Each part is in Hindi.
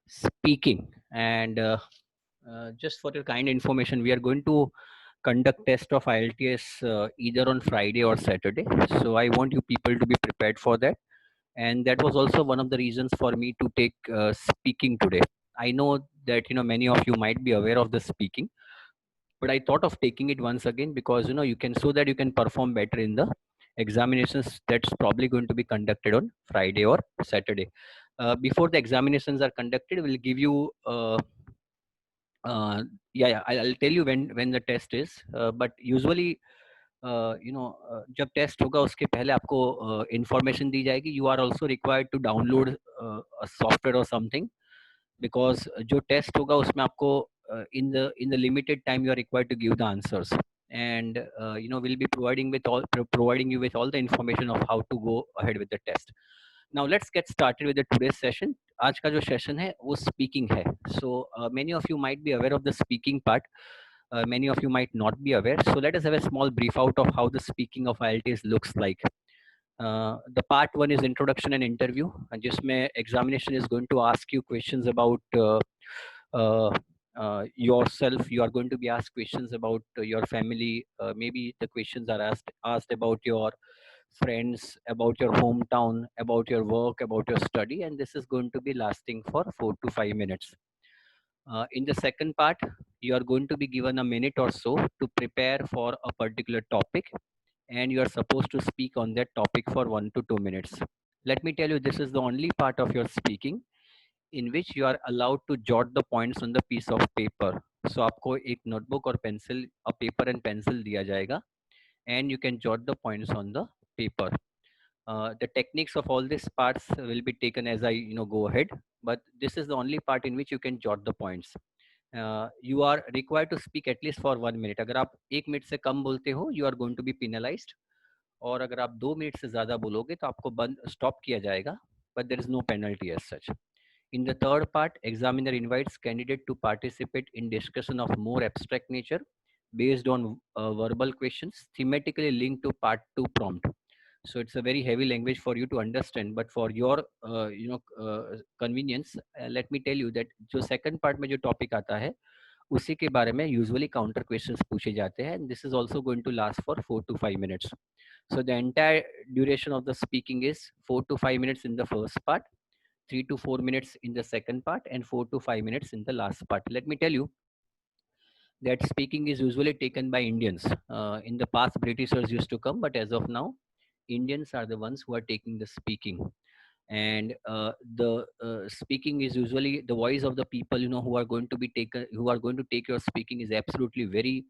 speaking. And just for your kind information, we are going to conduct test of IELTS either on Friday or Saturday. So I want you people to be prepared for that. And that was also one of the reasons for me to take speaking today. I know that many of you might be aware of the speaking, but I thought of taking it once again because you can, so that you can perform better in the examinations that's probably going to be conducted on Friday or Saturday. Before the examinations are conducted, we'll give you uh, yeah, I'll tell you when the test is. But usually जब टेस्ट होगा उसके पहले आपको इंफॉर्मेशन दी जाएगी. You are also required to download software और समथिंग, बिकॉज जो टेस्ट होगा उसमें आपको in the limited time you are required to give the answers, and we'll be providing you with all the information of how to go ahead with the test. Now let's get started with the today's session. आज का जो सेशन है वो स्पीकिंग है. So many of you might be aware of the speaking part. Many of you might not be aware. So let us have a small brief out of how the speaking of IELTS looks like. The part one is introduction and interview, and जिसमें examination is going to ask you questions about yourself. You are going to be asked questions about your family. Maybe the questions are asked about your friends, about your hometown, about your work, about your study, and this is going to be lasting for 4 to 5 minutes. In the second part, you are going to be given a minute or so to prepare for a particular topic, and you are supposed to speak on that topic for 1 to 2 minutes. Let me tell you, this is the only part of your speaking in which you are allowed to jot the points on the piece of paper. So आपको एक notebook और pencil, a paper and pencil दिया जाएगा, and you can jot the points on the paper. The techniques of all these parts will be taken as I go ahead, but this is the only part in which you can jot the points. You are required to speak at least for 1 minute. अगर आप 1 मिनट से कम बोलते हो, you are going to be penalized. और अगर आप 2 मिनट से ज़्यादा बोलोगे तो आपको बंद स्टॉप किया जाएगा, but there is no penalty as such. In the third part, examiner invites candidate to participate in discussion of more abstract nature based on verbal questions thematically linked to part 2 prompt. So it's a very heavy language for you to understand, but for your convenience, let me tell you that जो second part में जो topic आता है उसी के बारे में usually counter questions पूछे जाते हैं, and this is also going to last for 4 to 5 minutes. So the entire duration of the speaking is 4 to 5 minutes in the first part, 3 to 4 minutes in the second part, and 4 to 5 minutes in the last part. Let me tell you that speaking is usually taken by Indians. In the past, Britishers used to come, but as of now, Indians are the ones who are taking the speaking. And the speaking is usually the voice of the people who are going to be taken, who are going to take your speaking is absolutely very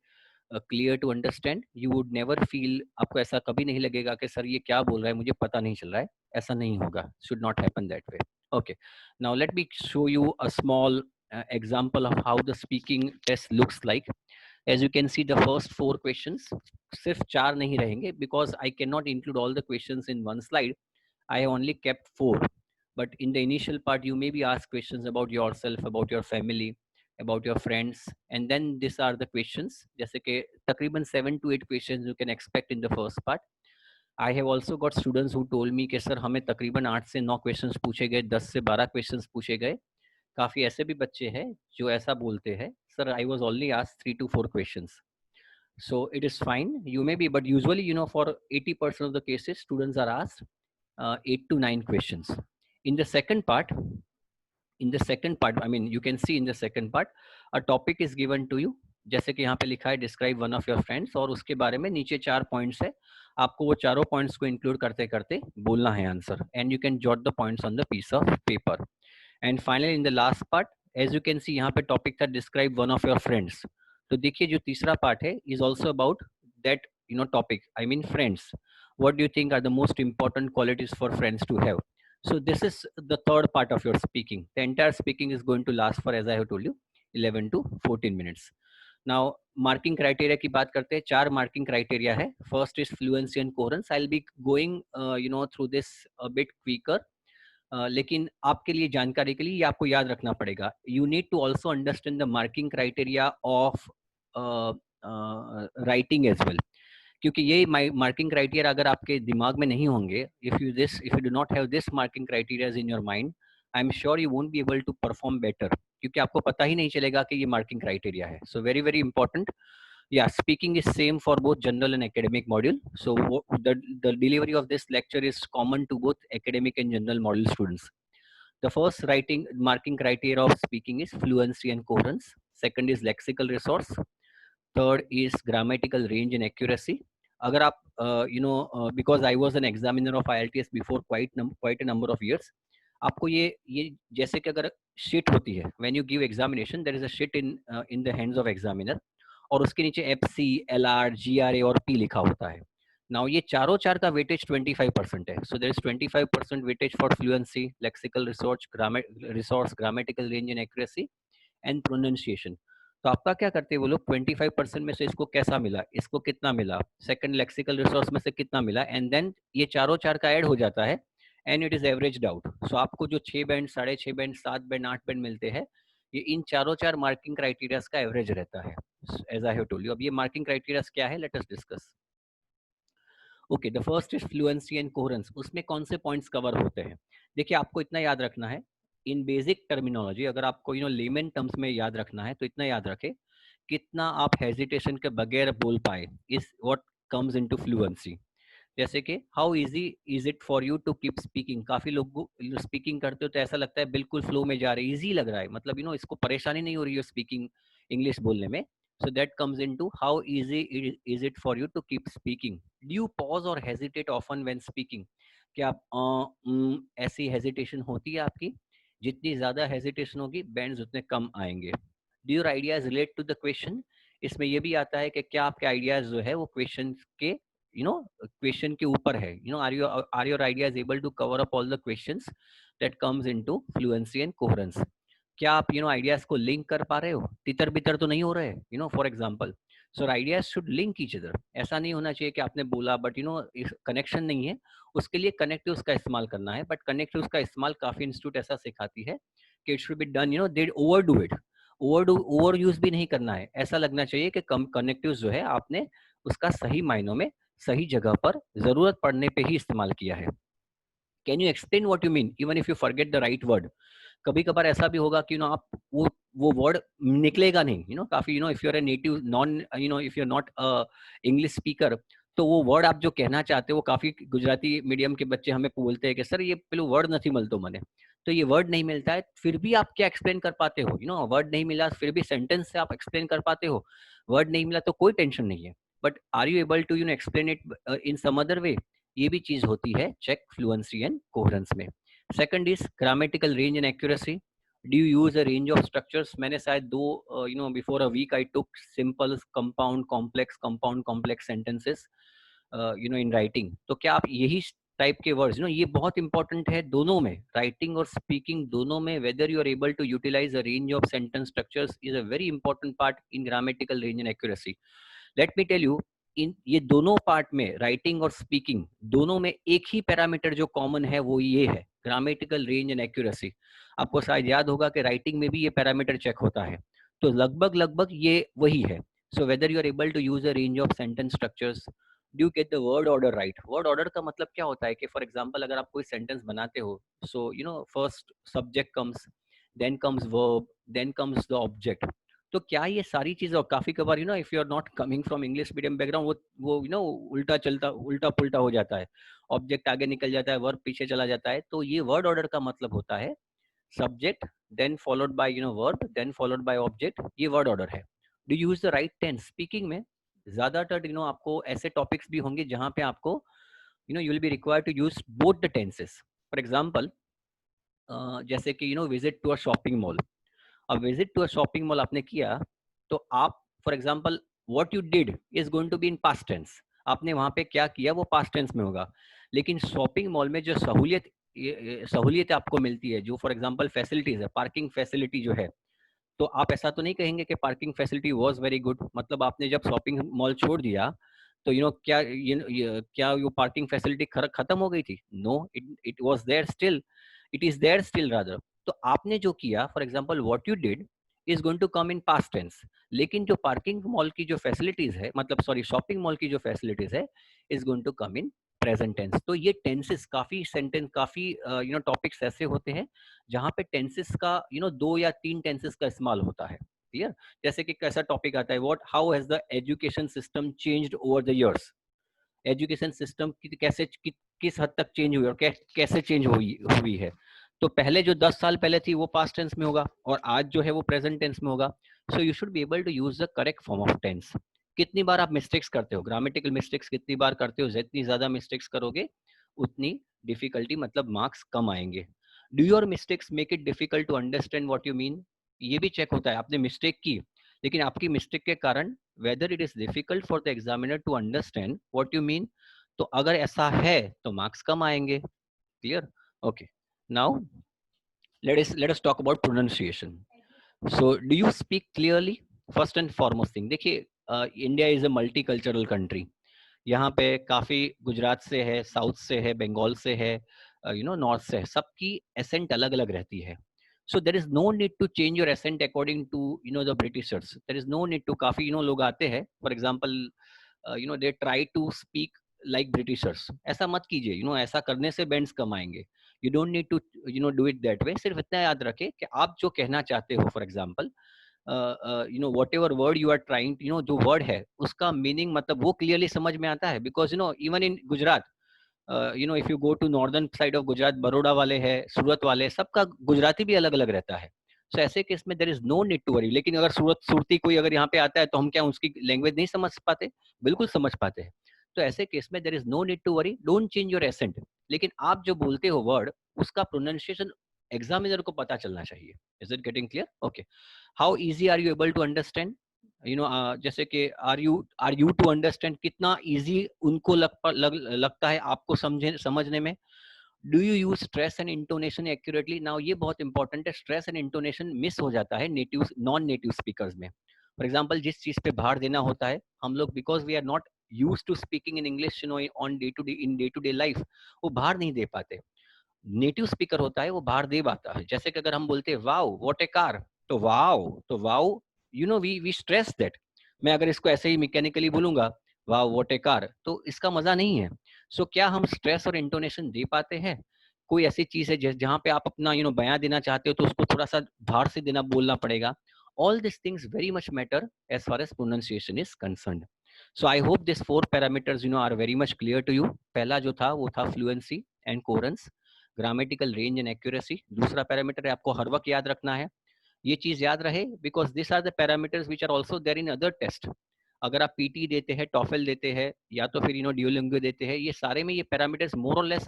clear to understand. You would never feel, आपको ऐसा कभी नहीं लगेगा कि सर ये क्या बोल रहा है मुझे पता नहीं चल रहा है. ऐसा नहीं होगा. Should not happen that way. Okay, now let me show you a small example of how the speaking test looks like. As you can see, the first 4 questions, सिर्फ 4 नहीं रहेंगे because I cannot include all the questions in one slide. I only kept 4. But in the initial part, you may be asked questions about yourself, about your family, about your friends, and then these are the questions. जैसे कि तकरीबन 7 to 8 questions you can expect in the first part. I have also got students who told me कि सर हमें तकरीबन 8 से 9 questions पूछे गए, 10 से 12 questions पूछे गए. काफ़ी ऐसे भी बच्चे हैं जो ऐसा बोलते हैं, sir I was only asked 3 to 4 questions. So it is fine, you may be, but usually for 80% of the cases, students are asked 8 to 9 questions. In the second part, I mean, you can see in the second part, a topic is given to you. जैसे कि यहाँ पे लिखा है describe one of your friends, और उसके बारे में नीचे 4 पॉइंट्स है. आपको वो चारों पॉइंट्स को इंक्लूड करते करते बोलना है answer, and you can jot the points on the piece of paper. And finally in the last part, as you can see, यहाँ पे टॉपिक था describe one of your friends. तो देखिए जो तीसरा पार्ट है is also about that topic, I mean friends. What do you think are the most important qualities for friends to have? So this is the third part of your speaking. The entire speaking is going to last for, as I have told you, 11 to 14 minutes. Now marking criteria की बात करते हैं. 4 marking criteria है. First is fluency and coherence. I'll be going through this a bit quicker. लेकिन आपके लिए जानकारी के लिए ये आपको याद रखना पड़ेगा. You need to also understand the marking criteria of writing as well. क्योंकि ये मार्किंग क्राइटेरिया अगर आपके दिमाग में नहीं होंगे, if you do not have this marking criterias in your mind, I am sure you won't be able to perform better, क्योंकि आपको पता ही नहीं चलेगा कि ये मार्किंग क्राइटेरिया है. So very very important. Yeah, speaking is same for both general and academic module. So the delivery of this lecture is common to both academic and general module students. The first writing marking criteria of speaking is fluency and coherence. Second is lexical resource. Third is grammatical range and accuracy. अगर आप because I was an examiner of IELTS before quite a number of years, आपको ये जैसे कि अगर शीट होती है, when you give examination there is a sheet in the hands of examiner, और उसके नीचे FC, LR, GRA और P लिखा होता है. नाउ ये चारों चार का वेटेज 25% है. So there is 25% weightage for fluency, lexical resource, grammatical range and accuracy and pronunciation. तो आपका क्या करते हैं वो लोग, 25% में से इसको कैसा मिला, इसको कितना मिला, सेकंड लेक्सिकल रिसोर्स में से कितना मिला, एंड देन ये चारों चार का ऐड हो जाता है and it is averaged out. सो आपको जो 6 बैंड, 6.5 बैंड, 7 बैंड, 8 बैंड मिलते हैं, ये इन चारों चार मार्किंग क्राइटेरियाज का एवरेज रहता है. As I have told you, अब ये मार्किंग क्राइटेरियाज क्या है, let us discuss. Okay, the first is fluency and coherence. उसमें कौन से पॉइंट्स कवर होते हैं? देखिए, आपको इतना याद रखना है, इन बेसिक टर्मिनोलॉजी अगर आपको लेमन टर्म्स में याद रखना है तो इतना याद रखें, कितना आप हेजिटेशन के बगैर बोल पाए is what comes into fluency. जैसे कि how easy is it for you to keep speaking. काफी लोग स्पीकिंग करते हो तो ऐसा लगता है बिल्कुल फ्लो में जा रहे, इजी लग रहा है, मतलब इसको परेशानी नहीं हो रही है स्पीकिंग, इंग्लिश बोलने में. So that comes into how easy is it for you to keep speaking. Do you pause or hesitate often when speaking? क्या आप ऐसी हेजिटेशन होती है आपकी? जितनी ज्यादा हेजिटेशन होगी बैंड्स उतने कम आएंगे. Do your ideas relate to the question? इसमें ये भी आता है कि क्या आपके आइडियाज जो है वो क्वेश्चन के क्वेश्चन के ऊपर है. Are your ideas able to cover up all the questions that comes into fluency and coherence. क्या आप आइडियाज को लिंक कर पा रहे हो, तितर बितर तो नहीं हो रहे, for example. So ideas should link each other. ऐसा नहीं होना चाहिए कि आपने बोला बट कनेक्शन नहीं है. उसके लिए कनेक्टिव्स का इस्तेमाल करना है, बट कनेक्टिव्स का इस्तेमाल काफी इंस्टीट्यूट ऐसा सिखाती है कि it should be done, they over do it. Over use भी नहीं करना है. ऐसा लगना चाहिए कि कम कनेक्टिव्स जो है आपने उसका सही मायनों में सही जगह पर जरूरत पड़ने पे ही इस्तेमाल किया है. Can you explain what you mean even if you forget the right word. कभी कभार ऐसा भी होगा कि आप वो वर्ड निकलेगा नहीं, काफी if you are a native non if you are not English speaker, तो वो वर्ड आप जो कहना चाहते हो वो काफी गुजराती मीडियम के बच्चे हमें बोलते हैं कि सर ये पेलू वर्ड नहीं मिलतो मने. तो ये वर्ड नहीं मिलता है, फिर भी आप क्या एक्सप्लेन कर पाते हो, वर्ड नहीं मिला फिर भी सेंटेंस से आप एक्सप्लेन कर पाते हो. वर्ड नहीं मिला तो कोई टेंशन नहीं है, but are you able to explain it in some other way. ये भी चीज होती है चेक फ्लुएंसी एंड कोहेरेंस में. Second is grammatical range and accuracy. Do you use a range of structures? मैंने शायद before a week I took simple, compound, complex sentences in writing. तो क्या आप यही टाइप के वर्ड्स, ये बहुत इंपॉर्टेंट है दोनों में, राइटिंग और स्पीकिंग दोनों में. Whether you are able to utilize a range of sentence structures is a very important part in grammatical range and accuracy. Let me tell you, in ये दोनों पार्ट में, राइटिंग और स्पीकिंग दोनों में एक ही पैरामीटर जो कॉमन है वो ये है, ग्रामेटिकल रेंज एंड एक्यूरेसी. आपको शायद याद होगा कि राइटिंग में भी ये पैरामीटर चेक होता है, तो लगभग लगभग ये वही है. So whether you are able to use a range of sentence structures, do get the word order right. Word order का मतलब क्या होता है कि फॉर एग्जांपल अगर आप कोई सेंटेंस बनाते हो, so first subject comes, then comes verb, then comes the object. तो क्या ये सारी चीजें, और काफी कबार if you are not coming from English medium background, वो उल्टा पुल्टा हो जाता है. ऑब्जेक्ट आगे निकल जाता है, वर्ब पीछे चला जाता है. तो ये वर्ड ऑर्डर का मतलब होता है subject then followed by verb then followed by object. ये वर्ड ऑर्डर है. Do use the right tense. Speaking में ज्यादातर आपको ऐसे टॉपिक्स भी होंगे जहां पे आपको you will be required to use both the tenses. For example जैसे कि visit to a shopping mall. अब visit to a shopping mall आपने किया, तो आप for example what you did is going to be in past tense. आपने वहां पे क्या किया वो पास्ट टेंस में होगा. लेकिन शॉपिंग मॉल में जो सहूलियत आपको मिलती है, जो फॉर एग्जांपल फैसिलिटीज है, पार्किंग फैसिलिटी जो है, तो आप ऐसा तो नहीं कहेंगे कि parking facility was very good. मतलब आपने जब शॉपिंग मॉल छोड़ दिया तो क्या वो पार्किंग फैसिलिटी खत्म हो गई थी? No, it was there still, it is there still rather. तो आपने जो किया, for example what you did is going to come in past tense. लेकिन जो पार्किंग मॉल की जो फैसिलिटीज है, मतलब सॉरी शॉपिंग मॉल की जो फैसिलिटीज है, is going to come in present tense. तो ये टेंसेस काफी सेंटेंस काफी टॉपिक्स ऐसे होते हैं जहाँ पे टेंसेस का 2 या 3 टेंसेस का इस्तेमाल होता है। क्लियर? जैसे कि कैसा टॉपिक आता है, what how has the education system changed over the years. Education system कैसे किस हद तक चेंज हुई और कैसे चेंज हुई हुई है। तो पहले जो 10 साल पहले थी वो पास्ट टेंस में होगा और आज जो है वो प्रेजेंट टेंस में होगा। So you should be able to use the correct form of tense. कितनी बार आप मिस्टेक्स करते हो, ग्रामेटिकल मिस्टेक्स कितनी बार करते हो, जितनी ज्यादा मिस्टेक्स करोगे उतनी डिफिकल्टी मतलब मार्क्स कम आएंगे। Do your mistakes make it difficult to understand what you mean. ये भी चेक होता है, आपने मिस्टेक की लेकिन आपकी मिस्टेक के कारण whether it is difficult for the examiner to understand what you mean. तो अगर ऐसा है तो मार्क्स कम आएंगे। Clear? Okay, now let us talk about pronunciation. So do you speak clearly? First and foremost thing, देखिए India is a multicultural country. यहाँ पे काफी गुजरात से है, साउथ से है, बंगाल से है, नॉर्थ से है, सबकी एसेंट अलग अलग रहती है। So there is no need to change your accent according to the Britishers. There is no need to, काफी लोग आते हैं for example they try to speak like Britishers. ऐसा मत कीजिए, ऐसा करने से बैंड्स कम आएंगे। You don't need to do it that way. सिर्फ इतना याद रखें कि आप जो कहना चाहते हो, for example whatever word you are trying, जो वर्ड है उसका मीनिंग मतलब वो क्लियरली समझ में आता है। Because even in Gujarat, if you go to northern side of Gujarat, Baroda वाले हैं, सूरत वाले, सबका गुजराती भी अलग अलग रहता है। सो ऐसे केस में there is no need to worry. लेकिन अगर सूरती कोई अगर यहाँ पे आता है तो हम क्या उसकी लैंग्वेज नहीं समझ पाते? बिल्कुल समझ पाते हैं। तो ऐसे केस में there is no need to worry, don't change your accent. लेकिन आप जो बोलते हो वर्ड, उसका प्रोनाउंसिएशन एग्जामिनर को पता चलना चाहिए। Is it getting clear? Okay, how easy are you able to understand? जैसे कि आर यू टू अंडरस्टैंड, कितना इजी उनको लगता है आपको समझने में। Do you use stress and intonation accurately? Now ये बहुत इंपॉर्टेंट है, स्ट्रेस एंड इंटोनेशन मिस हो जाता है नेटिव नॉन नेटिव स्पीकर्स में। फॉर एग्जाम्पल, जिस चीज पे भार देना होता है, हम लोग because we are not use to speaking in English on day to day life, वो भार नहीं दे पाते। नेटिव स्पीकर होता है वो बाहर दे पाता है। जैसे कि अगर हम बोलते हैं वाओ व्हाट ए कार, तो वाओ वी स्ट्रेस दैट। मैं अगर इसको ऐसे ही मैकेनिकली बोलूंगा वाओ व्हाट ए कार, तो इसका मजा नहीं है। सो क्या हम स्ट्रेस और इंटोनेशन दे पाते हैं? कोई ऐसी चीज है जहां पे आप अपना बयां देना चाहते हो तो उसको थोड़ा सा भार से देना बोलना पड़ेगा। All this things very much matter as far as pronunciation is concerned. So I hope this 4 parameters are very much clear to you. पहला जो था वो था fluency and coherence, grammatical range and accuracy. दूसरा पैरामीटर है आपको हर वक्त याद रखना है। ये चीज याद रहे because this are the parameters which are also there in other test. अगर आप पीटी देते हैं, टॉफल देते हैं, या तो फिर ड्यूलिंगो देते हैं, ये सारे में ये पैरामीटर्स मोर और लेस,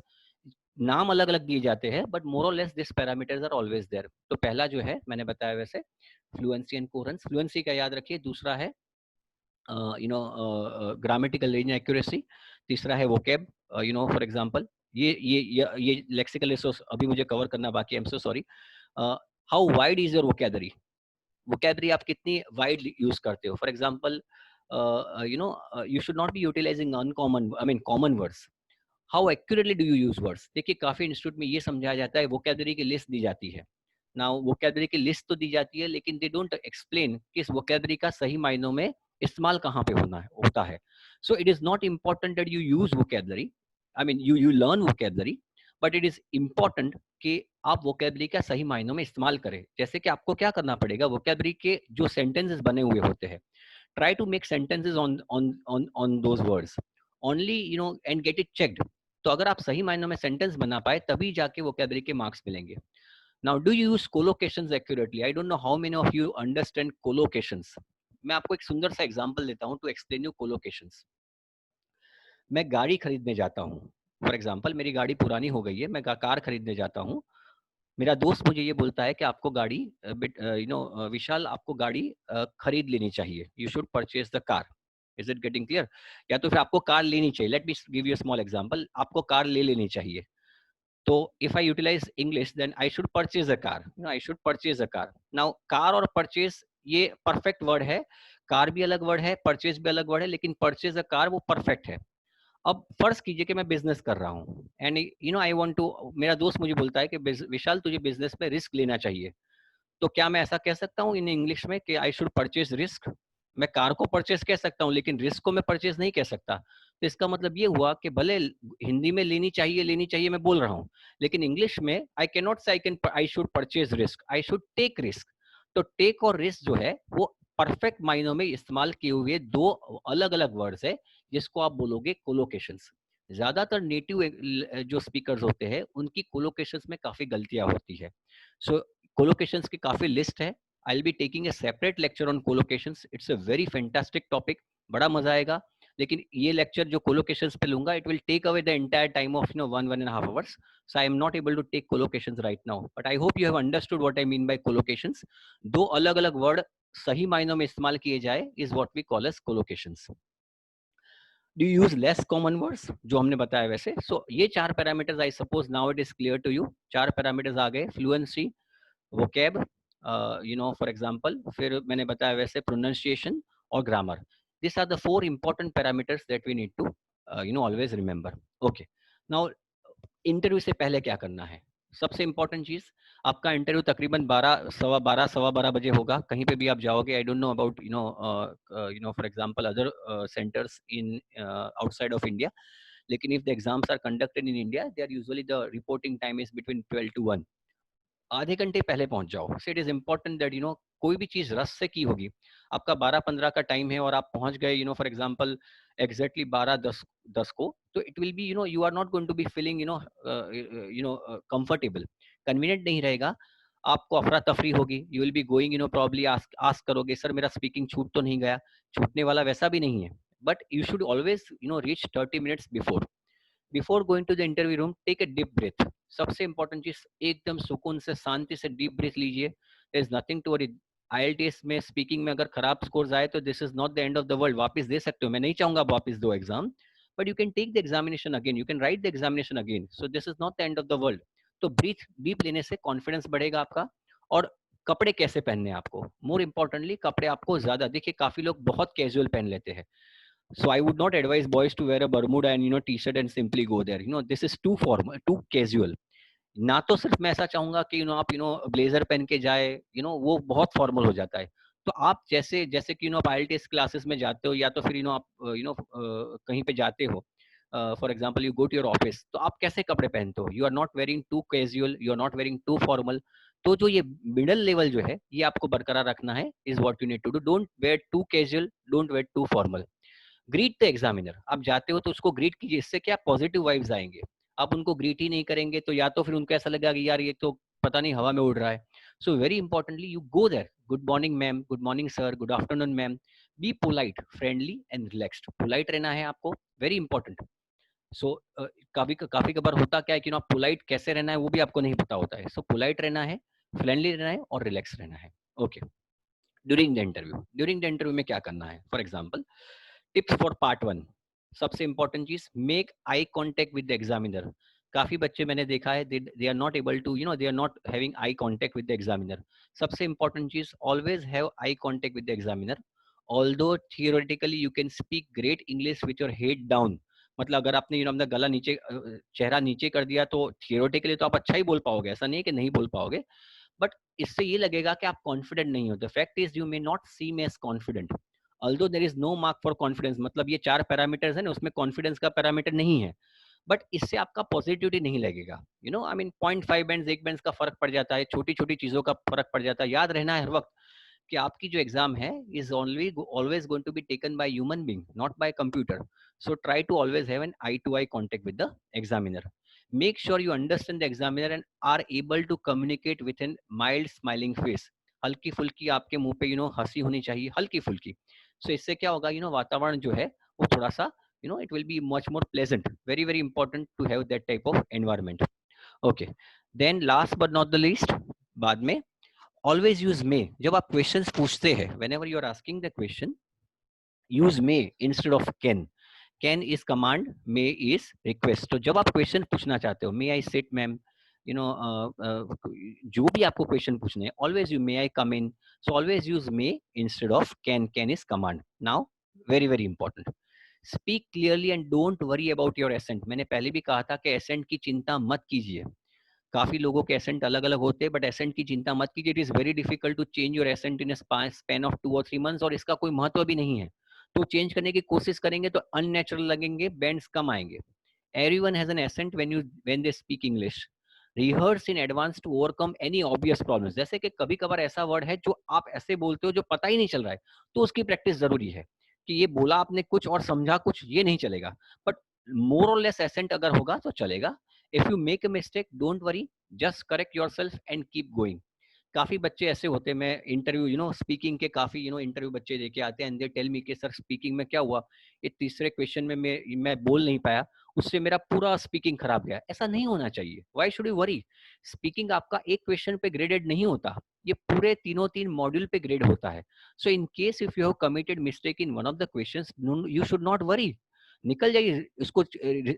नाम अलग अलग दिए जाते हैं but more or less this parameters are always there. तो पहला जो है मैंने बताया वैसे फ्लुएंसी एंड कोरेंस। फ्लुएंसी का याद रखिए। दूसरा है ग्रामेटिकल रेंज एक्यूरेसी। तीसरा है वोकेब, फॉर एग्जांपल ये लेक्सिकल रिसोर्स अभी मुझे कवर करना बाकी है, I am so sorry. How wide is your vocabulary? Vocabulary आप कितनी वाइड यूज करते हो? For example you should not be utilising uncommon I mean common words. How accurately do you use words? देखिए काफी इंस्टीट्यूट में ये समझाया जाता है, वोकेबलरी की लिस्ट दी जाती है। नाउ वोकेबलरी की लिस्ट तो दी जाती है लेकिन दे डोंट एक्सप्लेन कि इस वोकेबलरी का सही मायनों में इस्तेमाल कहाँ पे होता है। So it is not important that you use vocabulary, I mean you learn vocabulary, but it is important कि आप वोकेबलरी का सही मायनों में इस्तेमाल करें। जैसे कि आपको क्या करना पड़ेगा, वोकेबलरी के जो सेंटेंसेस बने हुए होते हैं, try to make sentences on those words only, and get it checked। तो अगर आप सही मायनों में सेंटेंस बना पाए तभी जाके वोकैबुलरी के मार्क्स मिलेंगे। Now do you use collocations accurately? I don't know how many of you understand collocations. मैं आपको एक सुंदर सा एग्जांपल देता हूं टू एक्सप्लेन यू कोलोकेशंस। मैं गाड़ी खरीदने जाता हूं, फॉर एग्जांपल मेरी गाड़ी पुरानी हो गई है, मैं कार खरीदने जाता हूं। मेरा दोस्त मुझे ये बोलता है कि आपको गाड़ी विशाल आपको गाड़ी खरीद लेनी चाहिए, you should purchase the car. Is it getting clear? या तो फिर आपको कार लेनी चाहिए। Let me give you small example, आपको कार ले लेनी चाहिए। तो if I utilise English then I should purchase a car, I should purchase a car. Now car और परचेज ये परफेक्ट वर्ड है। कार भी अलग वर्ड है, परचेज भी अलग वर्ड है, लेकिन परचेज अ कार वो परफेक्ट है। अब फर्ज कीजिए कि मैं बिजनेस कर रहा हूँ एंड आई वांट टू, मेरा दोस्त मुझे बोलता है कि विशाल तुझे बिजनेस में रिस्क लेना चाहिए। तो क्या मैं ऐसा कह सकता हूँ इन इंग्लिश में कि आई शुड परचेज रिस्क? मैं कार को परचेज कह सकता हूँ लेकिन रिस्क को मैं परचेज नहीं कह सकता। तो इसका मतलब ये हुआ कि भले हिंदी में लेनी चाहिए मैं बोल रहा हूँ, लेकिन इंग्लिश में आई can not say I should purchase risk, I should take risk. तो टेक और रिस्क जो है वो परफेक्ट मायनों में इस्तेमाल किए हुए दो अलग अलग वर्ड्स है, जिसको आप बोलोगे कोलोकेशंस। ज्यादातर नेटिव जो स्पीकर्स होते हैं उनकी कोलोकेशंस में काफी गलतियां होती है। सो कोलोकेशंस की काफी लिस्ट है। I will be taking a separate lecture on collocations, it's a very fantastic topic, बड़ा मजा आएगा। लेकिन ये लेक्चर जो कोलोकेशंस पे लूंगा, it will take away the entire time of 1.5 hours, so I am not able to take collocations right now, but I hope you have understood what I mean by collocations. दो अलग अलग वर्ड सही मायनों में इस्तेमाल किए जाए is what we call as collocations. Do you use less common words, जो हमने बताया वैसे? So ये चार parameters I suppose now it is clear to you. चार पैरामीटर्स आ गए, fluency, vocab, for example, फिर मैंने बताया वैसे pronunciation और grammar. These are the four important parameters that we need to always remember. Okay. Now interview से पहले क्या करना है? सबसे इंपॉर्टेंट चीज, आपका इंटरव्यू तकरीबन 12 सवा 12 बजे होगा। कहीं पे भी आप जाओगे, I don't know about for example other centres in outside of India, लेकिन if the exams are conducted in India, they are usually the reporting time is between 12 to 1। आधे घंटे पहले पहुंच जाओ। So it is important that कोई भी चीज रस से की होगी, आपका 12-15 का टाइम है और आप पहुंच गए फॉर एग्जांपल एग्जैक्टली 12-10 को, तो it will be you are not going to be feeling comfortable, convenient नहीं रहेगा। आपको अफरा तफरी होगी, you will be going probably ask करोगे, सर मेरा स्पीकिंग छूट तो नहीं गया? छूटने वाला वैसा भी नहीं है, but you should always reach 30 minutes before going to the interview room. Take a deep breath, सबसे इंपॉर्टेंट चीज, एकदम सुकून से शांति से डीप ब्रेथ लीजिए। There is nothing to worry. IELTS में स्पीकिंग में अगर खराब स्कोर्स आए तो this is not the end of the world, वापस दे सकते हो, मैं नहीं चाहूंगा आप वापस दो exam, but you can take the examination again, you can write the examination again, so this is not the end of the world. तो ब्रीथ डीप लेने से कॉन्फिडेंस बढ़ेगा आपका। और कपड़े कैसे पहनने हैं आपको, मोर इंपॉर्टेंटली कपड़े आपको ज्यादा, देखिए काफी लोग बहुत कैजुअल पहन लेते हैं। So I would not advise boys to wear a Bermuda and t-shirt and simply go there. This is too formal, too casual. ना तो सिर्फ मैं ऐसा चाहूंगा कि आप ब्लेजर पहन के जाए, वो बहुत फॉर्मल हो जाता है। तो आप जैसे जैसे कि आप आईएलटीएस क्लासेस में जाते हो, या तो फिर आप कहीं पे जाते हो, for example you go to your office, तो आप कैसे कपड़े पहनते हो? You are not wearing too casual, you are not wearing too formal. तो जो ये मिडल लेवल जो है, ये आपको बरकरार रखना है, is what you need to do. Don't wear too casual, don't wear too formal. Greet the examiner, आप जाते हो तो उसको ग्रीट कीजिए, इससे क्या पॉजिटिव वाइब्स आएंगे। आप उनको ग्रीट ही नहीं करेंगे तो या तो फिर उनको ऐसा लगेगा कि यार ये तो पता नहीं हवा में उड़ रहा है। So very importantly you go there, good morning ma'am, good morning sir, good afternoon ma'am. Be polite, friendly and relaxed. Polite रहना है आपको, वेरी इंपॉर्टेंट। सो काफी कबार होता क्या है कि आप पोलाइट कैसे रहना है वो भी आपको नहीं पता होता है। सो पोलाइट रहना है, फ्रेंडली रहना है और रिलैक्स रहना है। ओके। ड्यूरिंग द इंटरव्यू में क्या करना है? For example, tips for part 1। सबसे इंपॉर्टेंट चीज, make eye contact with the examiner. काफी बच्चे मैंने देखा है, they are not able to they are not having eye contact with the examiner. सबसे इंपॉर्टेंट चीज, always have eye contact with the examiner. Although theoretically you can speak great English with your head down, मतलब अगर आपने अपना गला नीचे, चेहरा नीचे कर दिया, तो थियोरेटिकली तो आप अच्छा ही बोल पाओगे, ऐसा नहीं है कि नहीं बोल पाओगे, बट इससे ये लगेगा कि आप कॉन्फिडेंट नहीं हो। The fact is you may not seem as confident, although there is no mark for confidence. मतलब ये 4 पैरामीटर्स है ना, उसमें कॉन्फिडेंस का पैरामीटर नहीं है, बट इससे आपका पॉजिटिविटी नहीं लगेगा। आई मीन 0.5 बैंड, 1 बैंड का फर्क पड़ जाता है, छोटी छोटी चीजों का फर्क पड़ जाता है। याद रहना है हर वक्त कि आपकी जो एग्जाम है is only always going to be taken by human being, not by computer. So try to always have an eye to eye contact with the examiner. Make sure you understand the examiner and are able to communicate with a mild smiling face. हल्की फुल्की आपके मुंह पे हंसी होनी चाहिए, हल्की फुल्की। सो इससे क्या होगा, वातावरण जो है वो थोड़ा सा it will be much more pleasant. Very very important to have that type of environment. Okay, then last but not the least, बाद में always use may। जब आप questions पूछते हैं, whenever you are asking the question, use may instead of can। can is command, may is request। तो जब आप क्वेश्चन पूछना चाहते हो, may I sit मैम, जो भी आपको क्वेश्चन पूछने हैं, always you may I come in। So always use may instead of can। can is command। Now very very important, speak clearly and don't worry about your accent. मैंने पहले भी कहा था कि एसेंट की चिंता मत कीजिए। काफी लोगों के एसेंट अलग अलग होते हैं, बट एसेंट की चिंता मत कीजिए। It is very difficult to change your accent in span of 2 or 3 months, और इसका कोई महत्व भी नहीं है। तो चेंज करने की कोशिश करेंगे तो अननेचुरल लगेंगे, बेंड्स कम आएंगे. Everyone has an accent when they speak English. Rehearse in advance to overcome any obvious problems. जैसे कि कभी कभार ऐसा वर्ड है जो आप ऐसे बोलते हो जो पता ही नहीं चल रहा है, तो उसकी प्रैक्टिस जरूरी है कि ये बोला आपने कुछ और समझा कुछ, ये नहीं चलेगा. But more or less accent अगर होगा तो चलेगा. If you make a mistake don't worry, just correct yourself and keep going. काफी बच्चे ऐसे होते हैं, मैं इंटरव्यू स्पीकिंग के काफी इंटरव्यू बच्चे देके आते हैं एंड दे टेल मी कि सर स्पीकिंग में क्या हुआ, ये तीसरे क्वेश्चन में मैं बोल नहीं पाया, उससे मेरा पूरा स्पीकिंग खराब गया. ऐसा नहीं होना चाहिए. Why should you worry? Speaking आपका एक क्वेश्चन पे ग्रेडेड नहीं होता, ये पूरे तीन मॉड्यूल पे ग्रेड होता है. So in case if you have committed mistake in one of the questions, you should not worry, निकल जाइए उसको.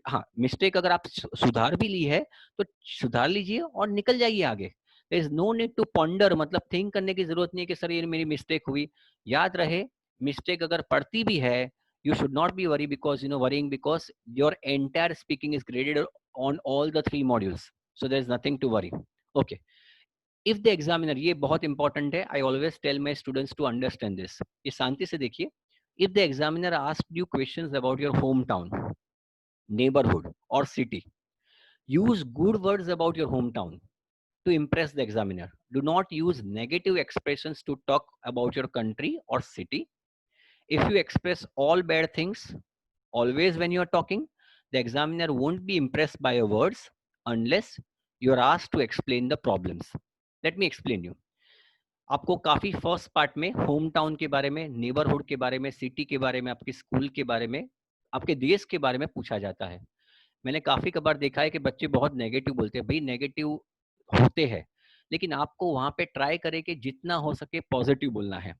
हाँ, मिस्टेक अगर आप सुधार भी ली है तो सुधार लीजिए और निकल जाइए आगे. There is no need to ponder, मतलब थिंक करने की जरूरत नहीं है कि सर ये मेरी मिस्टेक हुई. याद रहे, मिस्टेक अगर पड़ती भी है, you should not be worry because worrying because your entire speaking is graded on all the 3 modules, so there is nothing to worry. Okay, if the examiner, ये बहुत important है, I always tell my students to understand this. ये शांति से देखिए. If the examiner asked you questions about your hometown, neighborhood or city, use good words about your hometown to impress the examiner. Do not use negative expressions to talk about your country or city. If you express all bad things always when you are talking, the examiner won't be impressed by your words unless you are asked to explain the problems. Let me explain you. आपको काफी फर्स्ट पार्ट में होम टाउन के बारे में, नेबरहुड के बारे में, सिटी के बारे में, आपके स्कूल के बारे में, आपके देश के बारे में पूछा जाता है. मैंने काफी कबार देखा है कि बच्चे बहुत नेगेटिव बोलते हैं. भाई नेगेटिव होते हैं, लेकिन आपको वहां पे ट्राई करें कि जितना हो सके पॉजिटिव बोलना है.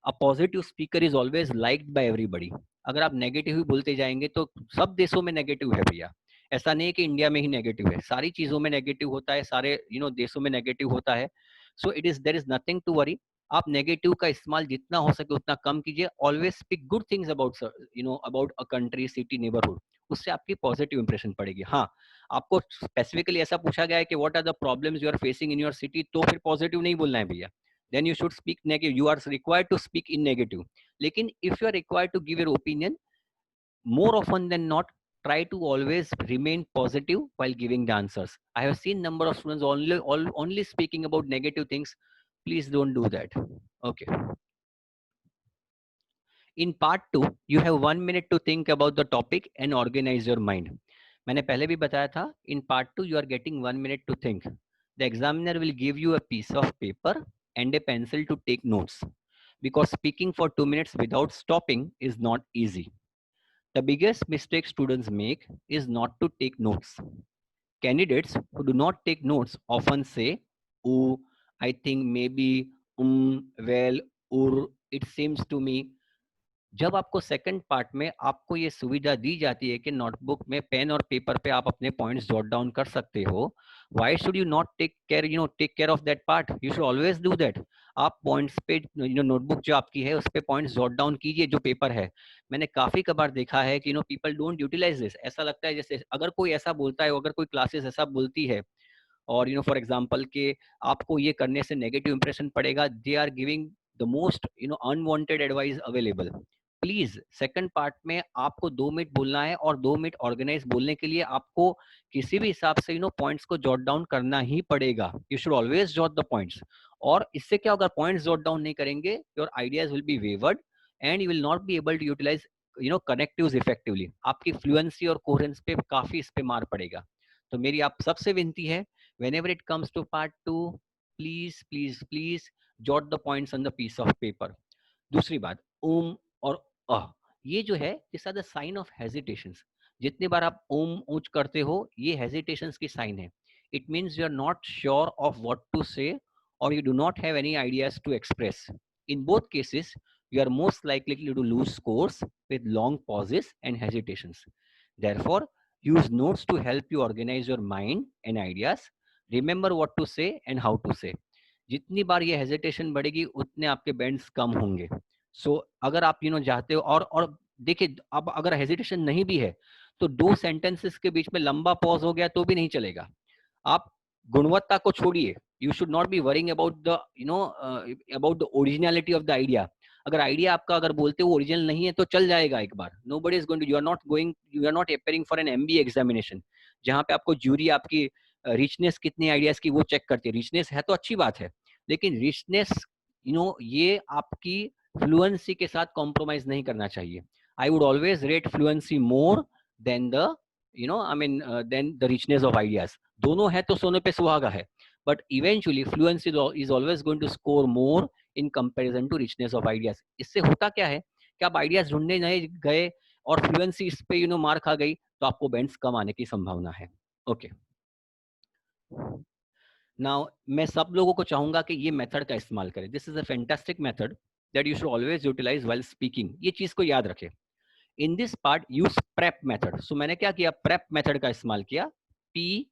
A positive speaker is always liked by everybody. अगर आप नेगेटिव ही बोलते जाएंगे तो सब देशों में नेगेटिव है भैया. ऐसा नहीं है कि इंडिया में ही नेगेटिव है, सारी चीजों में नेगेटिव होता है, सारे देशों में नेगेटिव होता है. So it is there is nothing to worry. आप नेगेटिव का इस्तेमाल जितना हो सके उतना कम कीजिए. Always speak good things about about a country, city, neighbourhood. उससे आपकी पॉजिटिव इंप्रेशन पड़ेगी. हाँ, आपको स्पेसिफिकली ऐसा पूछा गया है कि what are the problems you are facing in your city, तो फिर पॉजिटिव नहीं बोलना है भैया. then you should speak negative. You are required to speak in negative. लेकिन if you are required to give your opinion, more often than not, try to always remain positive while giving the answers. I have seen number of students only speaking about negative things. Please don't do that. Okay. In part 2, you have 1 minute to think about the topic and organize your mind. मैंने पहले भी बताया था, in part 2 you are getting 1 minute to think. The examiner will give you a piece of paper and a pencil to take notes, because speaking for 2 minutes without stopping is not easy. The biggest mistake students make is not to take notes. Candidates who do not take notes often say, "Oh, I think, maybe, well, or it seems to me." जब आपको सेकंड पार्ट में आपको ये सुविधा दी जाती है कि नोटबुक में पेन और पेपर पे आप अपने पॉइंट्स जॉट डाउन कर सकते हो, why should you not take care of that part? You should always do that. आप पॉइंट्स पे नोटबुक जो आपकी है उस पे पॉइंट्स जॉट डाउन कीजिए जो पेपर है. मैंने काफी कबार देखा है कि पीपल डोंट यूटिलाइज दिस. ऐसा लगता है जैसे अगर कोई ऐसा बोलता है, अगर कोई क्लासेस ऐसा बोलती है और फॉर एग्जांपल के आपको ये करने से नेगेटिव इंप्रेशन पड़ेगा, they are giving the most unwanted advice available. Please second part में आपको 2 मिनट बोलना है और 2 मिनट ऑर्गेनाइज बोलने के लिए आपको किसी भी हिसाब से पॉइंट्स को जॉट डाउन करना ही पड़ेगा. You should always jot the points. और इससे क्या होगा, पॉइंट्स जॉट डाउन नहीं करेंगे, your ideas will be wayward and you will not be able to utilise connectives effectively. आपकी फ्लुएंसी और कोहेरेंस पे काफी इस पे मार पड़ेगा. तो मेरी आप सबसे विनती है, whenever it comes to part 2, please jot the points on the piece of paper. दूसरी बात, और अह, ये जो है, this are the sign of hesitations. जितनी बार आप ओम ऊंच करते हो, ये हेजिटेशंस की साइन है. It means you are not sure of what to say और you do not have any ideas to express. In both cases you are most likely to lose scores with long pauses and hesitations. Therefore, use notes to help you organize your mind and ideas. Remember what to say and how to say. जितनी बार ये हेजिटेशन बढ़ेगी उतने आपके बेंड्स कम होंगे. सो अगर आप चाहते हो, और देखिए, अब अगर हेजिटेशन नहीं भी है तो 2 सेंटेंसेस के बीच में लंबा पॉज हो गया तो भी नहीं चलेगा. आप गुणवत्ता को छोड़िए. You should not B worrying about the about the originality of the idea. अगर आइडिया आपका अगर बोलते हो ओरिजिनल नहीं है तो चल जाएगा एक बार, nobody is going to, you are not appearing for an MBA examination जहां पे आपको ज्यूरी आपकी रिचनेस कितने आइडियाज की वो चेक करती है। रिचनेस है तो अच्छी बात है, लेकिन रिचनेस ये आपकी फ्लुएंसी के साथ कॉम्प्रोमाइज नहीं करना चाहिए। I would always rate fluency more than the than the richness of ideas. दोनों है तो सोने पे सुहागा है, but eventually fluency is always going to score more in comparison to richness of ideas. इससे होता क्या है कि आप आइडियाज ढूंढने नहीं गए और फ्लुएंसी इस पे मार खा गई तो आपको बैंड्स कम आने की संभावना है। ओके, नाउ मैं सब लोगों को चाहूंगा कि ये मेथड का इस्तेमाल करें। This is a fantastic method that you should always utilize while speaking. ये चीज को याद रखें। In this part use PREP method. सो मैंने क्या किया, प्रेप मेथड का इस्तेमाल किया। PREP,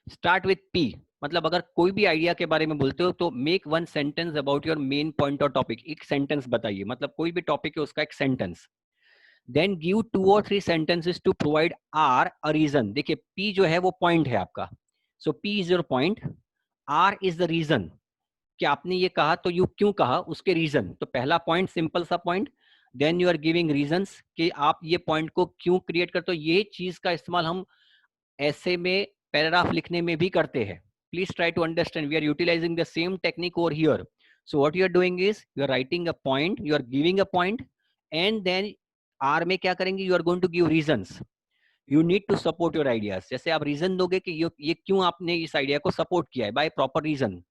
start with P। मतलब अगर कोई भी आइडिया के बारे में बोलते हो तो make one sentence about your main point और टॉपिक। एक सेंटेंस बताइए, मतलब कोई भी टॉपिक है उसका एक sentence. Then give 2 or 3 sentences to provide R a reason। देखिए P जो है वो पॉइंट है आपका, so P is your point, R is the reason कि आपने ये कहा तो यू क्यों कहा, उसके रीजन। तो पहला पॉइंट सिंपल सा point, then you are giving reasons कि आप ये पॉइंट को क्यों क्रिएट करते हो। ये चीज का इस्तेमाल हम ऐसे में पैराग्राफ लिखने में भी करते हैं। Please try to understand, we are utilising the same technique over here. So what you are doing is you are writing a point, you are giving a point, and then are में क्या करेंगे, you are going to give reasons. You need to support your ideas. जैसे आप रीजन दोगे कि ये क्यों आपने इस आइडिया को सपोर्ट किया है, by proper reason.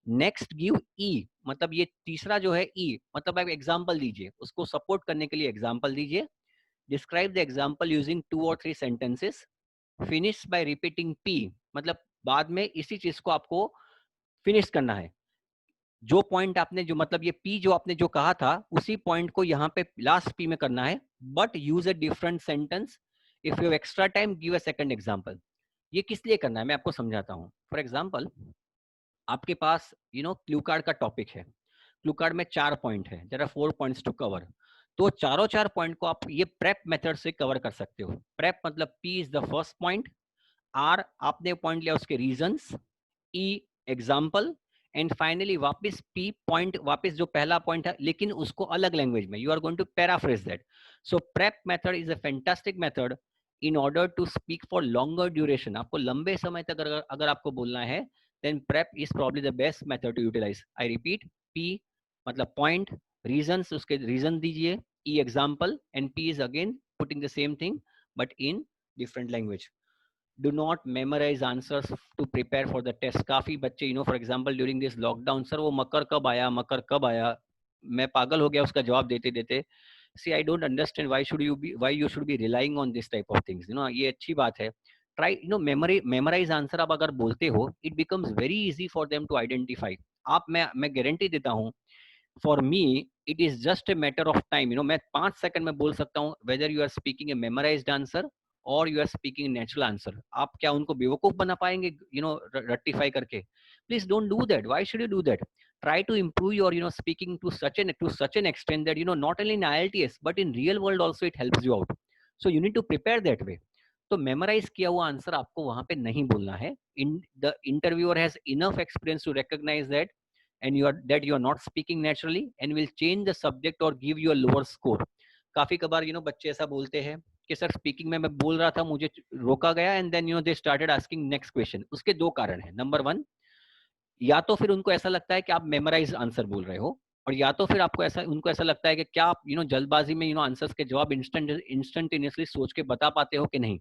Next give E, मतलब ये तीसरा जो है ई, मतलब आप एग्जांपल दीजिए, उसको सपोर्ट करने के लिए एग्जांपल दीजिए। Describe the example using 2 or 3 sentences. Finish bye repeating P, मतलब बाद में इसी चीज को आपको फिनिश करना है। जो पॉइंट आपने जो मतलब ये पी जो आपने जो कहा था उसी पॉइंट को यहाँ पे लास्ट पी में करना है, but use a different sentence. If you extra time give a second example. ये किस लिए करना है मैं आपको समझाता हूँ। फॉर एग्जांपल आपके पास क्लू कार्ड का टॉपिक है। क्लू कार्ड में 4 पॉइंट है, there are 4 points to cover. तो चारों 4 पॉइंट को आप ये प्रेप मेथड से कवर कर सकते हो। प्रेप मतलब P is the first point, R आपने पॉइंट लिया उसके reasons, E example, and finally वापस पी पॉइंट, वापस जो पहला पॉइंट है लेकिन उसको अलग लैंग्वेज में। You are going to paraphrase that. So PREP method is a fantastic method in order to speak for longer duration. आपको लंबे समय तक अगर आपको बोलना है, then PREP is probably the best method to utilize. I repeat, P मतलब पॉइंट, रीजंस उसके रीजन दीजिए, E example, and P is again putting the same thing but in different language. Do not memorize answers to prepare for the test। काफी बच्चे for example during this lockdown, sir वो मकर कब आया, मकर कब आया, मैं पागल हो गया उसका जवाब देते देते। See, I don't understand why you should be relying on this type of things। ये अच्छी बात है। Try memorize answer आप अगर बोलते हो, it becomes very easy for them to identify। आप मैं गारंटी देता हूँ, for me it is just a matter of time। मैं 5 सेकंड में बोल सकता हूँ whether you are speaking a memorized answer और you are speaking natural answer. आप क्या उनको बेवकूफ बना पाएंगे रेक्टिफाई करके? Please don't do that. Why should you do that? Try to improve your speaking to such an extent that not only in IELTS but in real world also it helps you out। So you need to prepare that way। तो मेमोराइज किया हुआ आंसर आपको वहां पे नहीं बोलना है। The interviewer has enough experience to recognise that and you are not speaking naturally and will change the subject or give you a lower score। काफी कबार बच्चे ऐसा बोलते हैं कि सर स्पीकिंग में मैं बोल रहा था, मुझे रोका गया, and then they started asking next question. उसके 2 कारण हैं। नंबर 1, या तो फिर उनको ऐसा लगता है कि आप मेमोराइज आंसर बोल रहे हो, और या तो फिर उनको ऐसा लगता है कि क्या आप जल्दबाजी में आंसर्स के जवाब इंस्टेंटेनियसली सोच के बता पाते हो कि नहीं।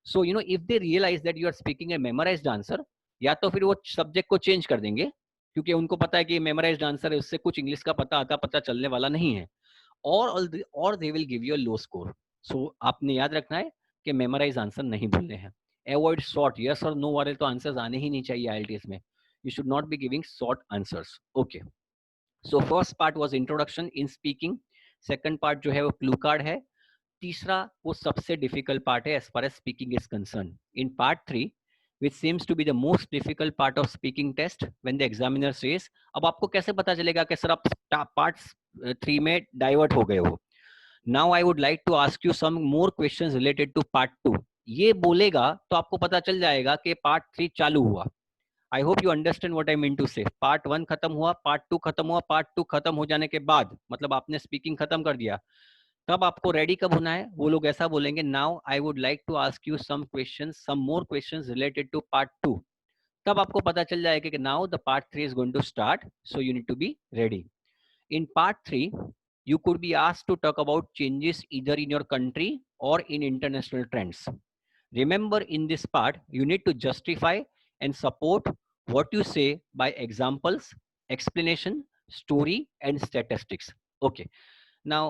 So if they realise that you are speaking a memorised answer, या तो फिर वो सब्जेक्ट को चेंज कर देंगे क्योंकि उनको पता है कि मेमोराइज्ड आंसर है, उससे कुछ इंग्लिश का पता चलने वाला नहीं है, और they will give you a low score. So आपने याद रखना है कि मेमोराइज आंसर नहीं बोलने हैं। अवॉइड शॉर्ट यस और नो वाले तो आंसर्स आने ही नहीं चाहिए आईएलटीएस में। You should not be giving short answers. Okay, so first part was introduction in speaking. Second part जो है वो क्लू कार्ड है। तीसरा वो सबसे डिफिकल्ट पार्ट है as far as speaking is concern. In part 3 which seems to be the most difficult part of speaking test when the examiner says, अब आपको कैसे पता चलेगा कि सर आप पार्ट 3 में डाइवर्ट हो गए हो। Now I would like to ask you some more questions related to part 2। ये बोलेगा तो आपको पता चल जाएगा कि पार्ट 3 चालू हुआ। I hope you understand what I mean to say. Part 1 खत्म हुआ, पार्ट 2 खत्म हुआ, पार्ट 2 खत्म हो जाने के बाद मतलब आपने स्पीकिंग खत्म कर दिया, तब आपको रेडी कब होना है? वो लोग ऐसा बोलेंगे, now I would like to ask you some questions, some more questions related to part 2। तब आपको पता चल जाएगा कि now the part 3 is going to start, so you need to be ready. In part 3, you could be asked to talk about changes either in your country or in international trends. Remember, in this part, you need to justify and support what you say by examples, explanation, story, and statistics. Okay. Now,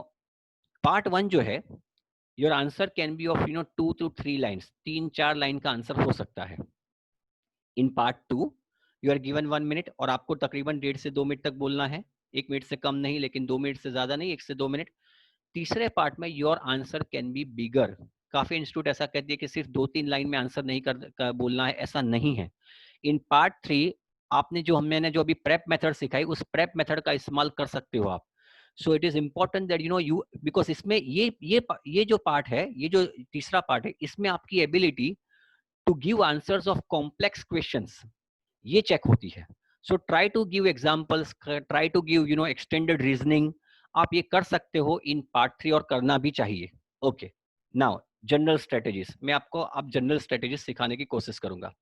part 1 जो है, your answer can be of 2 to 3 lines. 3-4 line का आंसर हो सकता है. In part 2, you are given 1 minute और आपको तकरीबन 1.5 से 2 मिनट तक बोलना है. 1 मिनट से कम नहीं, लेकिन 2 मिनट से ज्यादा नहीं, 1 से 2 मिनट. तीसरे पार्ट में your answer can be bigger. काफी इंस्टीट्यूट ऐसा कहती है कि सिर्फ 2-3 लाइन में आंसर नहीं कर बोलना है, ऐसा नहीं है. इन पार्ट 3 आपने जो मैंने जो अभी प्रेप मेथड सिखाई, उस प्रेप मेथड का इस्तेमाल कर सकते हो आप. सो it is important that you because इसमें ये जो पार्ट है, ये जो तीसरा पार्ट है, इसमें आपकी ability to give answers of complex questions ये चेक होती है. So try to give examples, try to give extended reasoning. आप ये कर सकते हो इन पार्ट 3 और करना भी चाहिए. Okay, now general strategies. मैं आपको अब जनरल स्ट्रेटेजीज सिखाने की कोशिश करूंगा.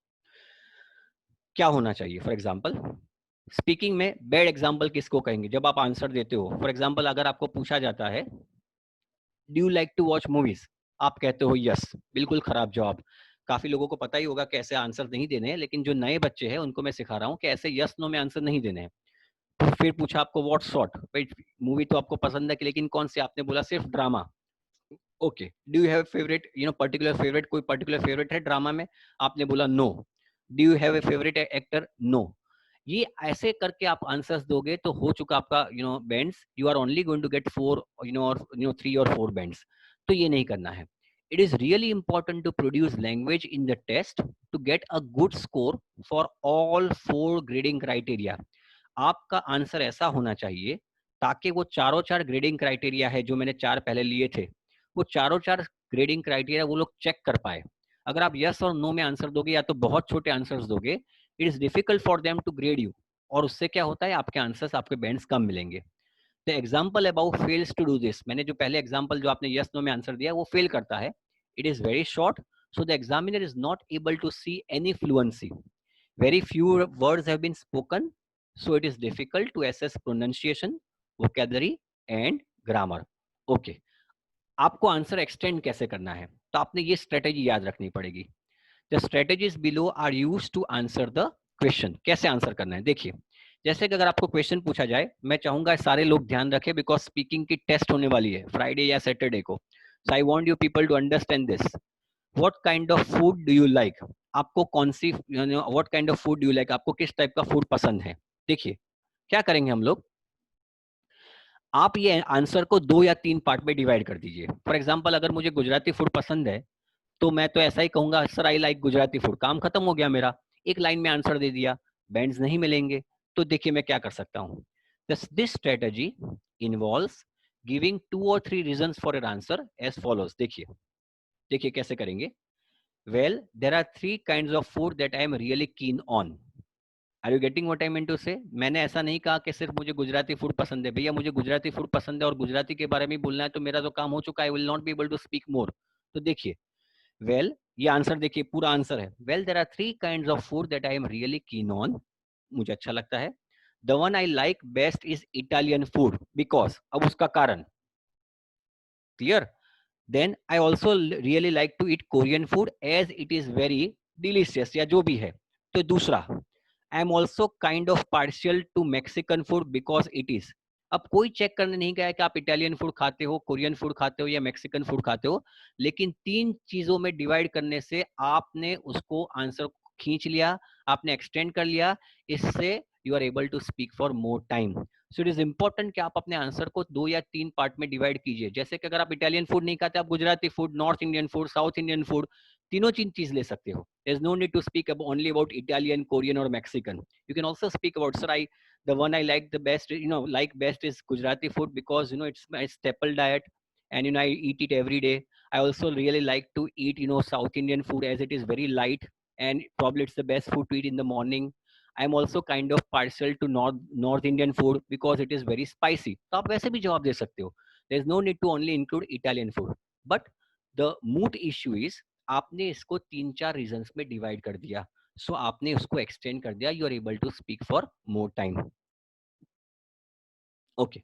क्या होना चाहिए? फॉर एग्जांपल, स्पीकिंग में बैड एग्जांपल किसको कहेंगे? जब आप आंसर देते हो, फॉर एग्जांपल अगर आपको पूछा जाता है do you like to watch movies, आप कहते हो यस, बिल्कुल खराब जवाब. काफी लोगों को पता ही होगा कैसे आंसर नहीं देने हैं, लेकिन जो नए बच्चे हैं उनको मैं सिखा रहा हूँ कि ऐसे यस नो में आंसर नहीं देने हैं. तो फिर पूछा आपको व्हाट सॉर्ट, भाई मूवी तो आपको पसंद है कि, लेकिन कौन सी? आपने बोला सिर्फ drama. Okay, do you have favourite particular favourite, कोई पर्टिकुलर फेवरेट है ड्रामा में? आपने बोला no. Do you have a favourite actor? No. ये ऐसे करके आप आंसर्स दोगे तो हो चुका आपका bands. You are only going to get 4 और 3 और 4 बैंड्स. तो ये नहीं करना है. It is really important to produce language in the test to get a good score for all 4 grading criteria. आपका आंसर ऐसा होना चाहिए ताकि वो चारों 4 ग्रेडिंग क्राइटेरिया है जो मैंने 4 पहले लिए थे, वो चारों 4 ग्रेडिंग क्राइटेरिया वो लोग चेक कर पाए. अगर आप यस और नो में आंसर दोगे या तो बहुत छोटे आंसर्स दोगे, it is difficult for them to grade you. और उससे क्या होता है, आपके आंसर्स, आपके बैंड्स कम मिलेंगे. The example about fails to do this, मैंने जो पहले एग्जाम्पल जो आपने यस नो में आंसर दिया वो फेल करता है. It is very short, so the examiner is not able to see any fluency. Very few words have been spoken, so it is difficult to assess pronunciation, vocabulary and grammar. Okay, आपको आंसर एक्सटेंड कैसे करना है, तो आपने ये स्ट्रेटेजी याद रखनी पड़ेगी. The strategies below are used to answer the question. कैसे आंसर करना है देखिए. जैसे कि अगर आपको क्वेश्चन पूछा जाए, मैं चाहूंगा सारे लोग ध्यान रखें बिकॉज स्पीकिंग की टेस्ट होने वाली है फ्राइडे या सैटरडे को. So I want you people to understand this. What kind of food do you like? आपको कौन सी what kind of food do you like, आपको किस टाइप का फूड पसंद है? देखिए क्या करेंगे हम लोग, आप ये आंसर को 2 या 3 पार्ट में डिवाइड कर दीजिए. फॉर एग्जांपल, अगर मुझे गुजराती फूड पसंद है तो मैं तो ऐसा ही कहूंगा, sir I like Gujarati food. काम खत्म हो गया मेरा, एक लाइन में आंसर दे दिया, बैंड्स नहीं मिलेंगे. तो देखिए मैं क्या कर सकता हूँ. This strategy involves giving 2 or 3 reasons for your answer as follows. देखिए देखिए कैसे करेंगे. Well, there are 3 kinds of food that I am really keen on. Are you getting what I mean to say? मैंने ऐसा नहीं कहा कि सिर्फ मुझे गुजराती फूड पसंद है. भैया मुझे गुजराती फूड पसंद है और गुजराती के बारे में बोलना है तो मेरा तो काम हो चुका है. I will not be able to speak more. तो देखिए, वेल ये आंसर देखिए, पूरा आंसर है. Well, there are 3 kinds of food that I am really keen on. मुझे अच्छा लगता है. The one I like best is Italian food because, अब उसका कारण clear. Then I also really like to eat Korean food as it is very delicious, या जो भी है. तो दूसरा, आई am also kind of partial two Mexican food because it is. अब कोई चेक करने नहीं गया कि आप इटालियन फूड खाते हो, कोरियन फूड खाते हो या मैक्सिकन फूड खाते हो, लेकिन 3 चीजों में डिवाइड करने से आपने उसको आंसर खींच लिया, आपने एक्सटेंड कर लिया. इससे you are able to speak for more time. So it is important कि आप अपने आंसर को 2 या 3 पार्ट में डिवाइड कीजिए. जैसे कि अगर आप इटालियन फूड नहीं खाते, आप Gujarati food, north Indian food, south Indian food, तीनों चीज ले सकते हो. There is no need to speak only about Italian, Korean और Mexican. You can also speak about, sir, the one I like the best, like best is Gujarati food because it's my staple diet, and I eat it every day. I also really like to eat South Indian food as it is very light, and probably it's the best food to eat in the morning. I am also kind of partial to north Indian food because it is very spicy. तो आप वैसे भी जवाब दे सकते हो, there is no need to only include Italian food. But the mood issue is आपने इसको 3-4 रीजंस में डिवाइड कर दिया, सो आपने उसको एक्सटेंड कर दिया, you are able to speak for more time. Okay,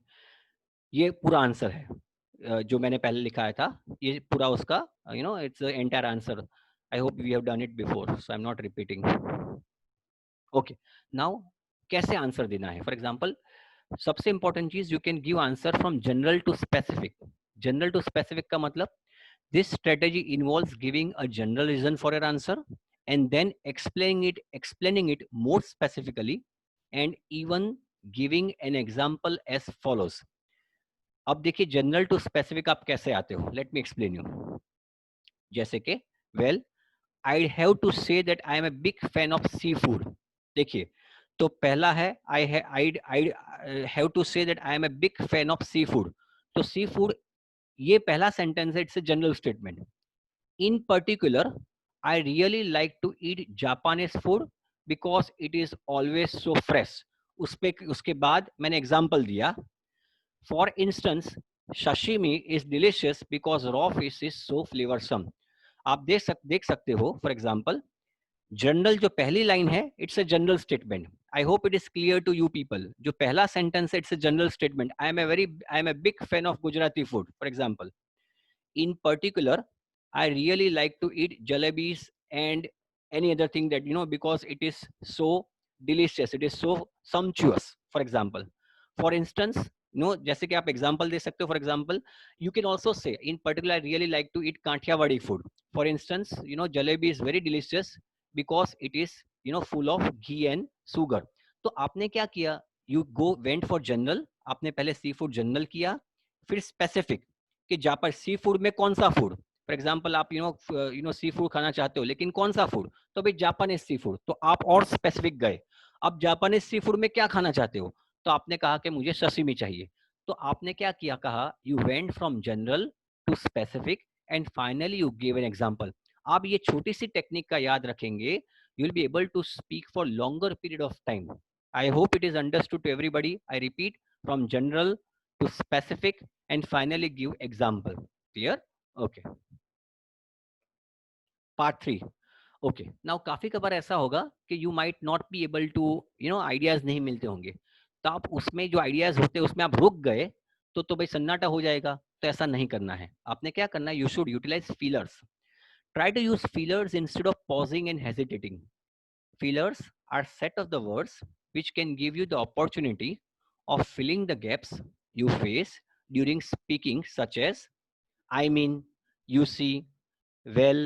ये पूरा आंसर है जो मैंने पहले लिखाया था, ये पूरा उसका it's entire answer. I hope we have done it before, so I am not repeating. Okay, now कैसे आंसर देना है? फॉर एग्जाम्पल, सबसे इंपॉर्टेंट चीज, you can give answer from general to specific. General to specific का मतलब, this strategy involves giving a general reason for your answer and then explaining it more specifically and even giving an example as follows. अब देखिए जनरल टू स्पेसिफिक आप कैसे आते हो, लेट मी एक्सप्लेन यू। जैसे कि well, I have to say that I am a big fan of seafood. देखिए, तो पहला है I have to say that I am a big fan of seafood. तो सी फूड, ये पहला सेंटेंस है, it's a general statement. In particular, I really like to eat Japanese food because it is always so fresh. उसके बाद मैंने एग्जाम्पल दिया, for instance sashimi is delicious because raw fish is so flavorsome. आप देख सकते हो, फॉर एग्जाम्पल, जनरल जो पहली लाइन है, it's a general statement. I hope it is clear to you people. जो पहला सेंटेंस है, it's a general statement, I am a big fan of Gujarati food, for example. In particular, I really like to eat jalebis and any other thing that, because it is so delicious, it is so sumptuous, for example. For instance, जैसे कि आप example दे सकते हो, for example, you can also say, in particular, I really like to eat Kathiawadi food. For instance, jalebi is very delicious because it is, full of ghee and sugar. तो आपने क्या किया? You went for general, आपने पहले सी फूड जनरल किया, फिर स्पेसिफिक कि जापान सी फूड में कौन सा फूड। फॉर एग्जाम्पल, आप सी फूड खाना चाहते हो, लेकिन कौन सा फूड? तो भाई जापानीज सी फूड। तो आप और स्पेसिफिक गए, अब जापानीज सी फूड में क्या खाना चाहते हो? तो आपने कहा कि मुझे सशिमी चाहिए। तो आपने क्या किया, कहा you went from general to specific and finally you give an example. आप ये छोटी सी टेक्निक का याद रखेंगे, you will be able to speak for longer period of time. I hope it is understood to everybody. I repeat, from general to specific and finally give example. Clear? Okay. Part 3. Okay. Now काफी कबार ऐसा होगा कि you might not be able to, ideas नहीं मिलते होंगे, तो आप उसमें जो ideas होते हैं उसमें आप रुक गए, तो भाई सन्नाटा हो जाएगा। तो ऐसा नहीं करना है। आपने क्या करना है, you should utilize fillers. Try to use fillers instead of pausing and hesitating. Fillers are set of the words which can give you the opportunity of filling the gaps you face during speaking, such as I mean, you see, well,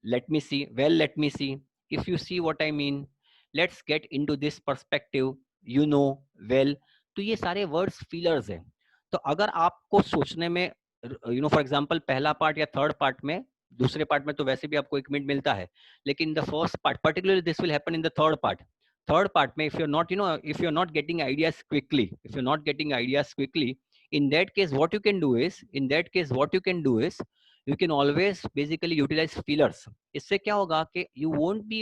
let me see, if you see what I mean, let's get into this perspective, well। तो ये सारे वर्ड्स फीलर्स हैं। तो अगर आपको सोचने में, फॉर एग्जांपल, पहला पार्ट या थर्ड पार्ट में, दूसरे पार्ट में तो वैसे भी आपको 1 मिनट मिलता है, लेकिन the first part, particularly this will happen in the third part में, if you're not getting ideas quickly, in that case what you can do is you can always basically utilize fillers। इससे क्या होगा कि you won't be,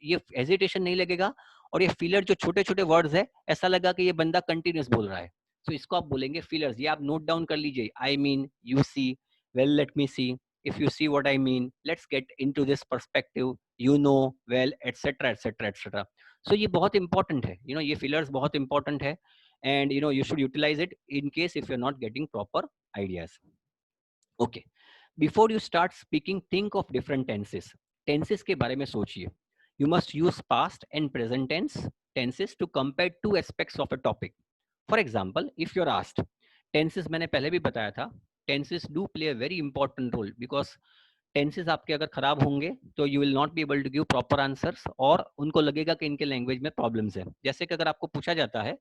ये hesitation नहीं लगेगा, और ये filler जो छोटे छोटे वर्ड्स है, ऐसा लगा कि ये बंदा कंटिन्यूस बोल रहा है। तो इसको आप बोलेंगे fillers। ये आप नोट डाउन कर लीजिए, I mean, you see, well, let me see, if you see what I mean, let's get into this perspective, well, etc etc etc। so ये बहुत इंपॉर्टेंट है, ये fillers बहुत इंपॉर्टेंट है, and you should utilize it in case if you're not getting proper ideas। okay, before you start speaking, think of different tenses के बारे में सोचिए। You must use past and present tenses to compare two aspects of a topic। For example, if you're asked, tenses मैंने पहले भी बताया था, tenses do play a very important role because tenses आपके अगर खराब होंगे तो you will not be able to give proper answers, और उनको लगेगा कि इनके लैंग्वेज में प्रॉब्लम्स है। जैसे कि अगर आपको पूछा जाता है,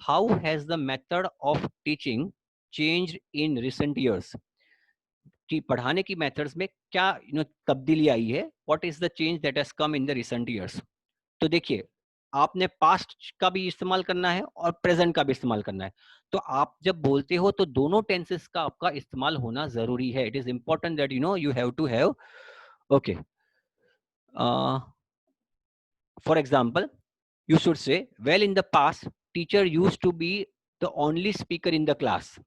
how has the method of teaching changed in recent years, कि पढ़ाने की मेथड्स में क्या तब्दीली आई है, what is the change that has come in the recent years. तो देखिए, आपने पास्ट का भी इस्तेमाल करना है और प्रेजेंट का भी इस्तेमाल करना है। तो आप जब बोलते हो तो दोनों टेंसेस का आपका इस्तेमाल होना जरूरी है। It is important that you have to have. Okay, for example, You should say, well, in the past, teacher used to be the only speaker in the class,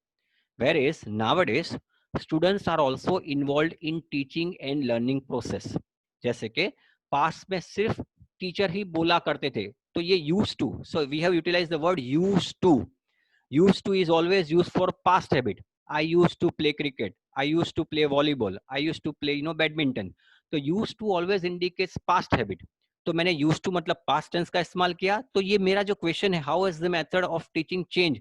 whereas nowadays students are also involved in teaching and learning process. जैसे कि पास में सिर्फ टीचर ही बोला करते थे, तो ये used to, so we have utilized the word used to. Used to is always used for past habit. I used to play cricket, I used to play volleyball, I used to play badminton. तो used to always indicates past habit. तो मैंने used to मतलब past tense का इस्तेमाल किया, तो ये मेरा जो क्वेश्चन है, how is the method of teaching change,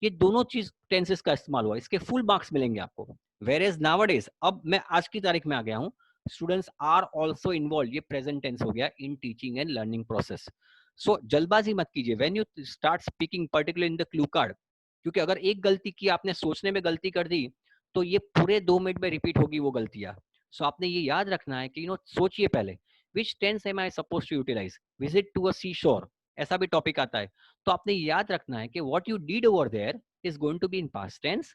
ये दोनों चीज टेंसेस का इस्तेमाल हुआ, इसके फुल मार्क्स मिलेंगे आपको. वेर एज नावडेज, अब मैं आज की तारीख में आ गया हूँ, स्टूडेंट्स आर ऑल्सो इन्वॉल्व, ये प्रेजेंट टेंस हो गया, in teaching and learning process. So जल्दबाजी मत कीजिए when you start speaking, particular in the clue card, क्योंकि अगर एक गलती की, आपने सोचने में गलती कर दी, तो ये पूरे 2 मिनट में रिपीट होगी वो गलतियां. सो आपने ये याद रखना है कि सोचिए पहले, which tense am I suppose to utilize, visit to a sea shore, ऐसा भी टॉपिक आता है, तो आपने याद रखना है कि what you did over there is going to be in past tense.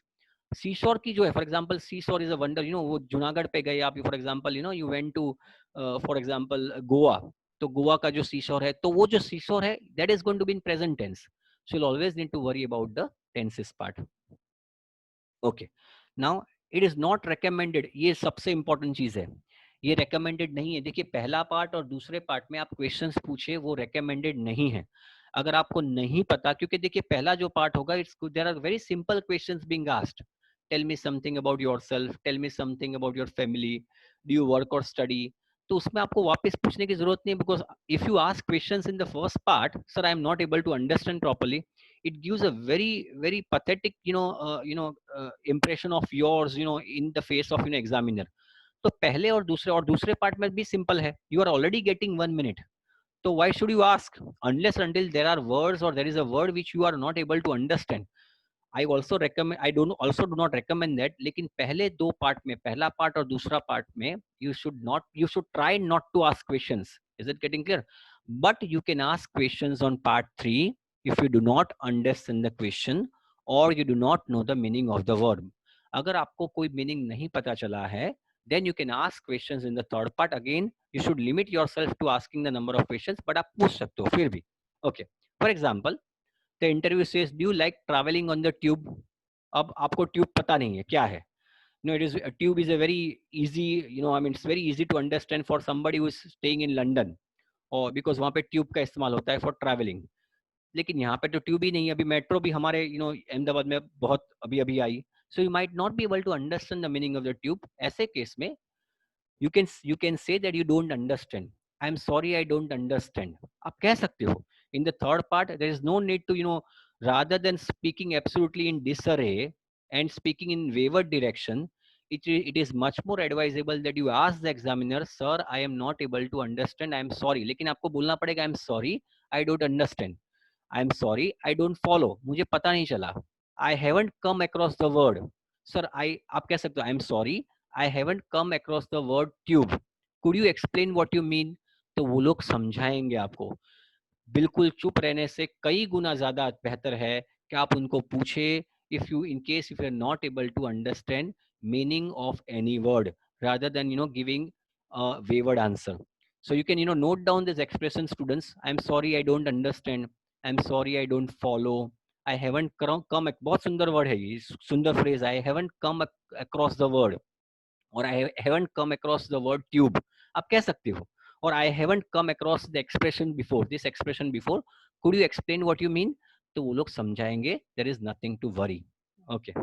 Seashore की जो है, for example seashore is a wonder, वो जुनागढ़ पे गए आप, for example you went to for example Goa, तो गोवा का जो सीशोर है, तो वो जो सीशोर है that is going to be in present tense. So you always need to worry about the tenses part. Okay, now it is not recommended, ये सबसे इंपॉर्टेंट चीज है, ये रिकमेंडेड नहीं है. देखिए पहला पार्ट और दूसरे पार्ट में आप क्वेश्चंस पूछे, वो रिकमेंडेड नहीं है. अगर आपको नहीं पता, क्योंकि देखिए पहला जो पार्ट होगा, it's there are very simple questions being asked. Tell me something about yourself, tell me something about your family, do you work or study. तो उसमें आपको वापस पूछने की जरूरत नहीं, because if you ask questions in the first part, sir I am not able to understand properly, it gives a very pathetic impression of yours in the face of examiner. तो पहले और दूसरे पार्ट में भी सिंपल है, you are already getting 1 minute, तो why should you ask unless until there are words or there is a word which you are not able to understand. I also recommend, I don't also do not recommend that, लेकिन पहले दो पार्ट में, पहला पार्ट और दूसरा पार्ट में, you should try not to ask questions. Is it getting clear? But you can ask questions on part 3 if you do not understand the question or you do not know the meaning of the word. अगर आपको कोई मीनिंग नहीं पता चला है, then you can ask questions in the third part. Again, you should limit yourself to asking the number of questions, but आप पूछ सकते हो फिर भी. Okay, for example, the interview says, do you like traveling on the tube? अब आपको ट्यूब पता नहीं है क्या है. It is, a tube is a very easy, it's very easy to understand for somebody who is staying in London, और because वहाँ पे ट्यूब का इस्तेमाल होता है for traveling. लेकिन यहाँ पे तो ट्यूब ही नहीं है, अभी मेट्रो भी हमारे अहमदाबाद में बहुत अभी अभी आई. So you might not be able to understand the meaning of the tube. ऐसे केस में you can say that you don't understand. I'm sorry, I don't understand. आप कह सकते हो. In the third part, there is no need to rather than speaking absolutely in disarray and speaking in wayward direction, it is much more advisable that you ask the examiner, sir, I am not able to understand, I am sorry. लेकिन आपको बोलना पड़ेगा, I am sorry, I don't understand. I am sorry, I don't follow. मुझे पता नहीं चला. I haven't come across the word. Sir, आप कह सकते हो, I am sorry, I haven't come across the word tube. Could you explain what you mean? तो वो लोग समझाएंगे आपको. बिल्कुल चुप रहने से कई गुना ज्यादा बेहतर है कि आप उनको पूछे, if you in case if you are not able to understand meaning of any word, rather than giving a wayward answer. So you can note down this expression, students. I'm sorry, I don't understand. I'm sorry, I don't follow. I haven't come, बहुत सुंदर वर्ड है ये, सुंदर phrase. I haven't come across the word, और I haven't come across the word tube. आप कह सकते हो. और I haven't come across the expression before, this expression before. Could you explain what you mean? तो वो लोग समझाएंगे. There is nothing to worry. Okay.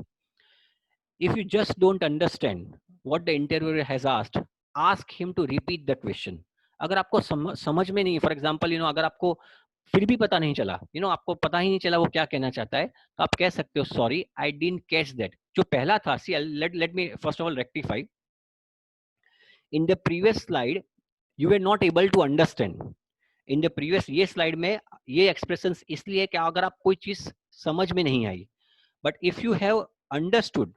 If you just don't understand what the interviewer has asked, ask him to repeat the question. अगर आपको समझ में नहीं, फॉर एग्जाम्पल अगर आपको फिर भी पता नहीं चला, आपको पता ही नहीं चला वो क्या कहना चाहता है, तो आप कह सकते हो, sorry, I didn't catch that. जो पहला था, see let me first of all rectify. In the previous slide, you were not able to understand. In the previous ये slide में ये expressions इसलिए कि अगर आप कोई चीज समझ में नहीं आई, but if you have understood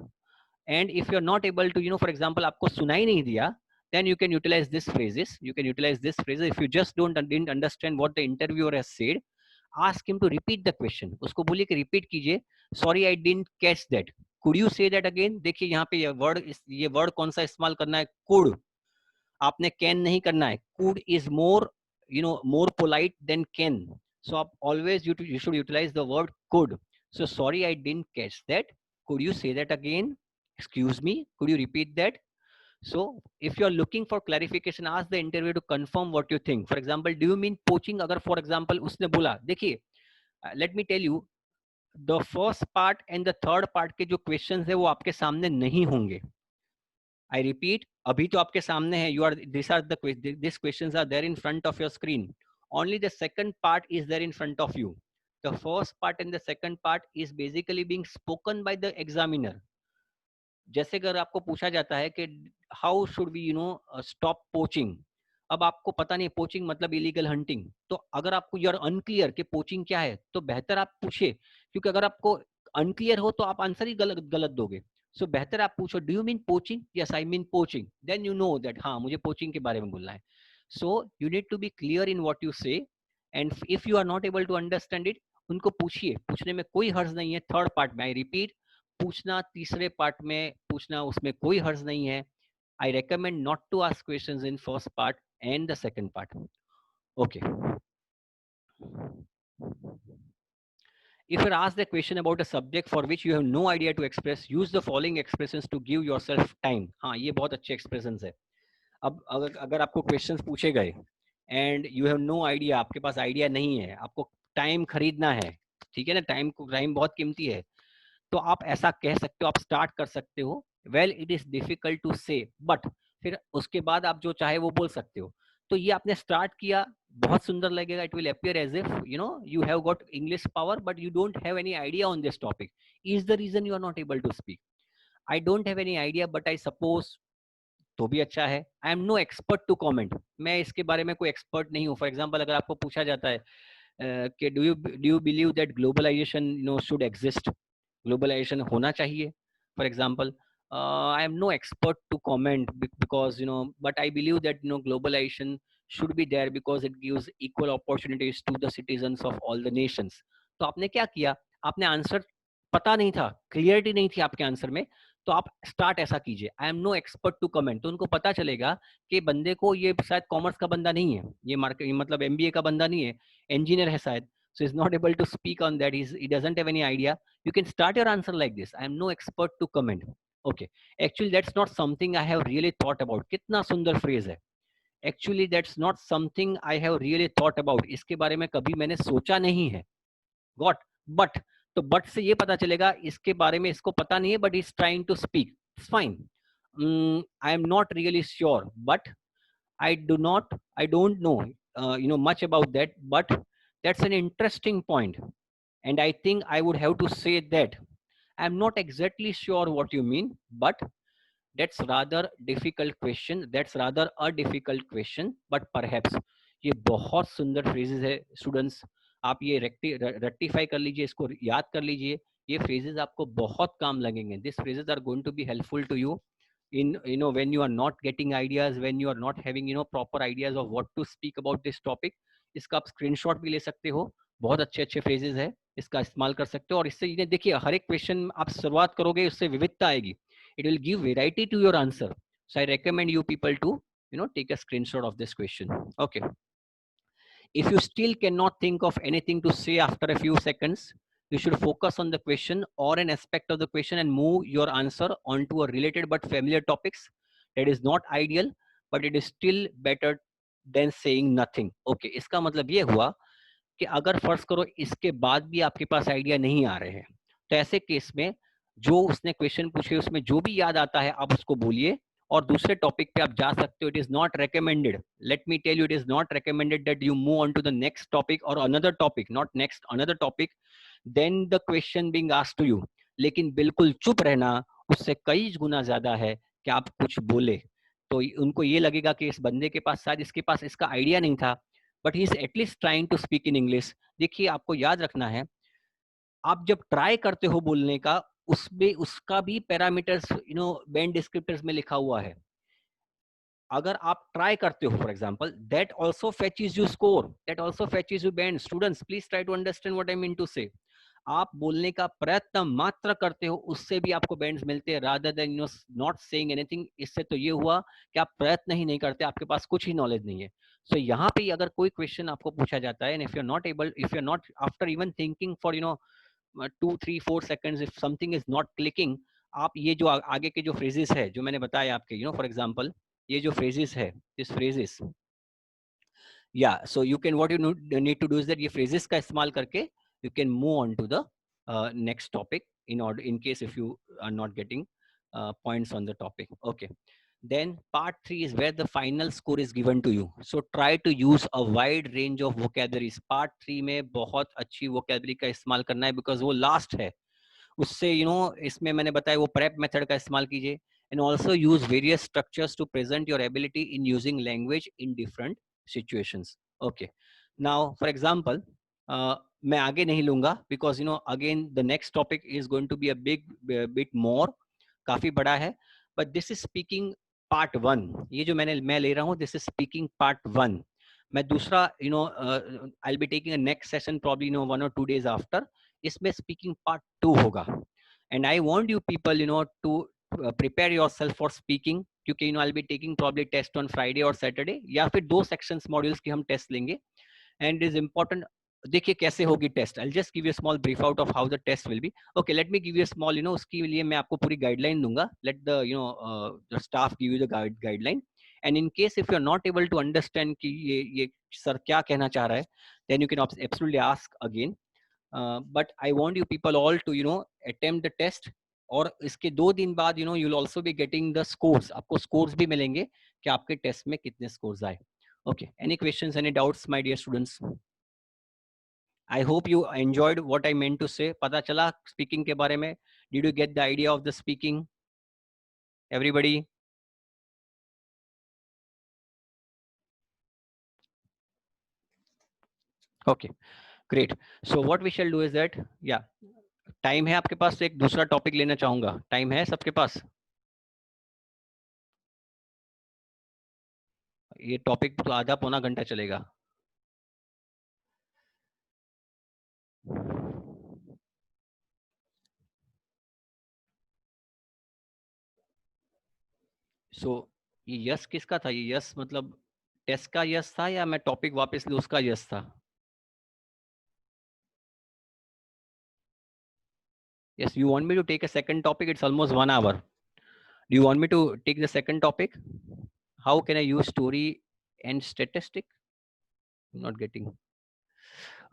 and if you are not able to for example आपको सुनाई नहीं दिया, then you can utilize this phrases. You can utilize this phrases. If you just didn't understand what the interviewer has said, ask him to repeat the question. उसको बोलिए कि repeat कीजिए, sorry I didn't catch that. Could you say that again? देखिए यहाँ पे ये word कौन सा इस्तेमाल करना है, could. आपने कैन नहीं करना है. Could is more more polite than can. So always you should utilize the word could. So sorry, I didn't catch that. Could you say that again? Excuse me, could you repeat that? So if you are looking for clarification, ask the interviewer to confirm what you think. For example, do you mean poaching? अगर for example उसने बोला, देखिए, let me tell you, the first part and the third part के जो questions है वो आपके सामने नहीं होंगे. I repeat, अभी तो आपके सामने है. You are these questions are there in front of your screen. Only the second part is there in front of you. The first part and the second part is basically being spoken by the examiner. जैसे अगर आपको पूछा जाता है कि how should we stop poaching. अब आपको पता नहीं पोचिंग मतलब इलीगल हंटिंग. तो अगर आपको यू आर अनक्लियर कि पोचिंग क्या है, तो बेहतर आप पूछे, क्योंकि अगर आपको अनक्लियर हो तो आप आंसर ही गलत गलत दोगे. सो बेहतर आप पूछो, do you mean poaching? Yes, I mean poaching. Then you know that हाँ, मुझे पोचिंग के बारे में बोलना है. So you need to be clear in what you say. And if you are not able to understand it, उनको पूछिए, पूछने में कोई हर्ज नहीं है. थर्ड पार्ट में, आई रिपीट, पूछना तीसरे पार्ट में पूछना, उसमें कोई हर्ज नहीं है. I recommend not to ask questions in first part and the second part. Okay. If you're asked a question about a subject for which you have no idea to express, use the following expressions to give yourself time. हाँ, ये बहुत अच्छे expressions है. अब अगर आपको क्वेश्चंस पूछे गए and you have no idea, आपके पास आइडिया नहीं है, आपको टाइम खरीदना है, ठीक है ना, टाइम बहुत कीमती है, तो आप ऐसा कह सकते हो, आप स्टार्ट कर सकते हो, well it is difficult to say, but फिर उसके बाद आप जो चाहे वो बोल सकते हो. तो ये आपने स्टार्ट किया, बहुत सुंदर लगेगा. It will appear as if you have got English power but you don't have any idea on this topic. Is the reason you are not able to speak. I don't have any idea but I suppose, तो भी अच्छा है. I am no expert to comment. मैं इसके बारे में कोई एक्सपर्ट नहीं हूँ. फॉर एग्जाम्पल, अगर आपको पूछा जाता है कि do you believe that globalisation should exist, globalisation होना चाहिए, for example, I am no expert to comment because but I believe that globalization should be there because it gives equal opportunities to the citizens of all the nations. तो आपने क्या किया, आपने आंसर, पता नहीं था, क्लियरिटी नहीं थी आपके आंसर में, तो आप स्टार्ट ऐसा कीजिए, I am no expert to comment. तो उनको पता चलेगा कि बंदे को, ये शायद कॉमर्स का बंदा नहीं है, ये मार्केट मतलब एमबीए का बंदा नहीं है, इंजीनियर है शायद. So he's not able to speak on that. He doesn't have any idea. You can start your answer like this. I am no expert to comment. Okay. Actually, that's not something I have really thought about. कितना सुंदर phrase है. Actually, that's not something I have really thought about. इसके बारे में कभी मैंने सोचा नहीं है. Got. But. तो but से ये पता चलेगा इसके बारे में इसको पता नहीं है, but he's trying to speak. It's fine. I am not really sure, but I don't know, much about that, but that's an interesting point. And I think I would have to say that I'm not exactly sure what you mean, but that's rather difficult question. That's rather a difficult question, but perhaps ये बहुत सुंदर phrases है students. आप ये rectify कर लीजिए, इसको याद कर लीजिए. ये phrases आपको बहुत काम लगेंगे. These phrases are going to be helpful to you in when you are not getting ideas, when you are not having proper ideas of what to speak about this topic. इसका आप स्क्रीनशॉट भी ले सकते हो. बहुत अच्छे अच्छे फ्रेजेस है, इसका इस्तेमाल कर सकते हो. और इससे ये देखिए, हर एक क्वेश्चन आप शुरुआत करोगे, उससे विविधता आएगी. It will give variety to your answer. So I recommend you people to take a screenshot of this question. Okay. If you still cannot think of anything to say after a few seconds, you should focus on the question or an aspect of the question and move your answer onto a related but familiar topics. That is not ideal, but it is still better than saying nothing. Okay, इसका मतलब ये हुआ कि अगर फर्ज करो इसके बाद भी आपके पास आइडिया नहीं आ रहे हैं, तो ऐसे केस में जो उसने क्वेश्चन पूछे उसमें जो भी याद आता है आप उसको बोलिए और दूसरे टॉपिक पे आप जा सकते हो. It is not recommended, let me tell you, it is not recommended that you move on to the next topic और another topic, not next another topic than the question being asked to you. लेकिन बिल्कुल चुप रहना उससे कई गुना ज्यादा है कि आप कुछ बोले. तो उनको ये लगेगा कि इस बंदे के पास शायद इसके पास इसका आइडिया नहीं था, but he is at least trying to speak in English. देखिए, आपको याद रखना है, आप जब ट्राई करते हो बोलने का, उसमें उसका भी पैरामीटर्स बैंड डिस्क्रिप्टर्स में लिखा हुआ है. अगर आप ट्राई करते हो, for example, that also fetches you score, that also fetches you band. Students, please try to understand what I mean to say. आप बोलने का प्रयत्न मात्र करते हो, उससे भी आपको बैंड्स मिलते हैं, rather than not saying anything. इससे तो ये हुआ कि आप प्रयत्न ही नहीं करते, आपके पास कुछ ही नॉलेज नहीं है. So यहाँ पे अगर कोई क्वेश्चन आपको पूछा जाता है, and if you're not after even thinking for 2, 3, 4 seconds, if something is not clicking, आप ये जो आगे के जो phrases है जो मैंने बताया आपके, for example, ये जो phrases है, this phrases, yeah, so you can, what you need to do is that ये phrases का इस्तेमाल करके you can move on to the next topic, in case if you are not getting points on the topic. Okay. Then part 3 is where the final score is given to you. So try to use a wide range of vocabularies. Part 3 में बहुत अच्छी vocabulary का इस्तेमाल करना है, because वो last है. उससे इसमें मैंने बताया वो prep method का इस्तेमाल कीजिए, and also use various structures to present your ability in using language in different situations. Okay. Now, for example, मैं आगे नहीं लूंगा, because again the next topic is going to be a bit more, काफी बड़ा है, but this is speaking part 1. ये जो मैं ले रहा हूँ, this is speaking part 1. मैं दूसरा I'll be taking a next session probably 1 or 2 days after. इसमें speaking part 2 होगा, and I want you people to prepare yourself for speaking, क्योंकि I'll be taking probably test on Friday or Saturday, या फिर 2 sections modules की हम test लेंगे, and it is important. देखिए कैसे होगी test. I'll just give you a small brief out of how the test will be. Okay, let me give you a small, उसके लिए मैं आपको पूरी guideline दूंगा. Let the staff give you the guideline. And in case if you're not able to understand कि ये सर क्या कहना चाह रहा है, then you can absolutely ask again. But I want you people all to attempt the test. और इसके 2 दिन बाद you'll also be getting the scores. आपको scores भी मिलेंगे कि आपके टेस्ट में कितने scores आए. Okay, any questions, any doubts, my dear students? I hope you enjoyed what I meant to say. पता चला speaking के बारे में? Did you get the idea of the speaking? Everybody? Okay, great. So what we shall do is that, yeah, time है आपके पास? एक दूसरा topic लेना चाहूँगा. Time है सबके पास? ये topic तो आधा पौना घंटा चलेगा. So ये यस किसका था? ये यस मतलब टेस्ट का यस था, या मैं टॉपिक वापस लूँ उसका यस था? Yes, you want me to take a second topic? It's almost 1 hour. Do you want me to take the second topic? How can I use story and statistic? I'm not getting.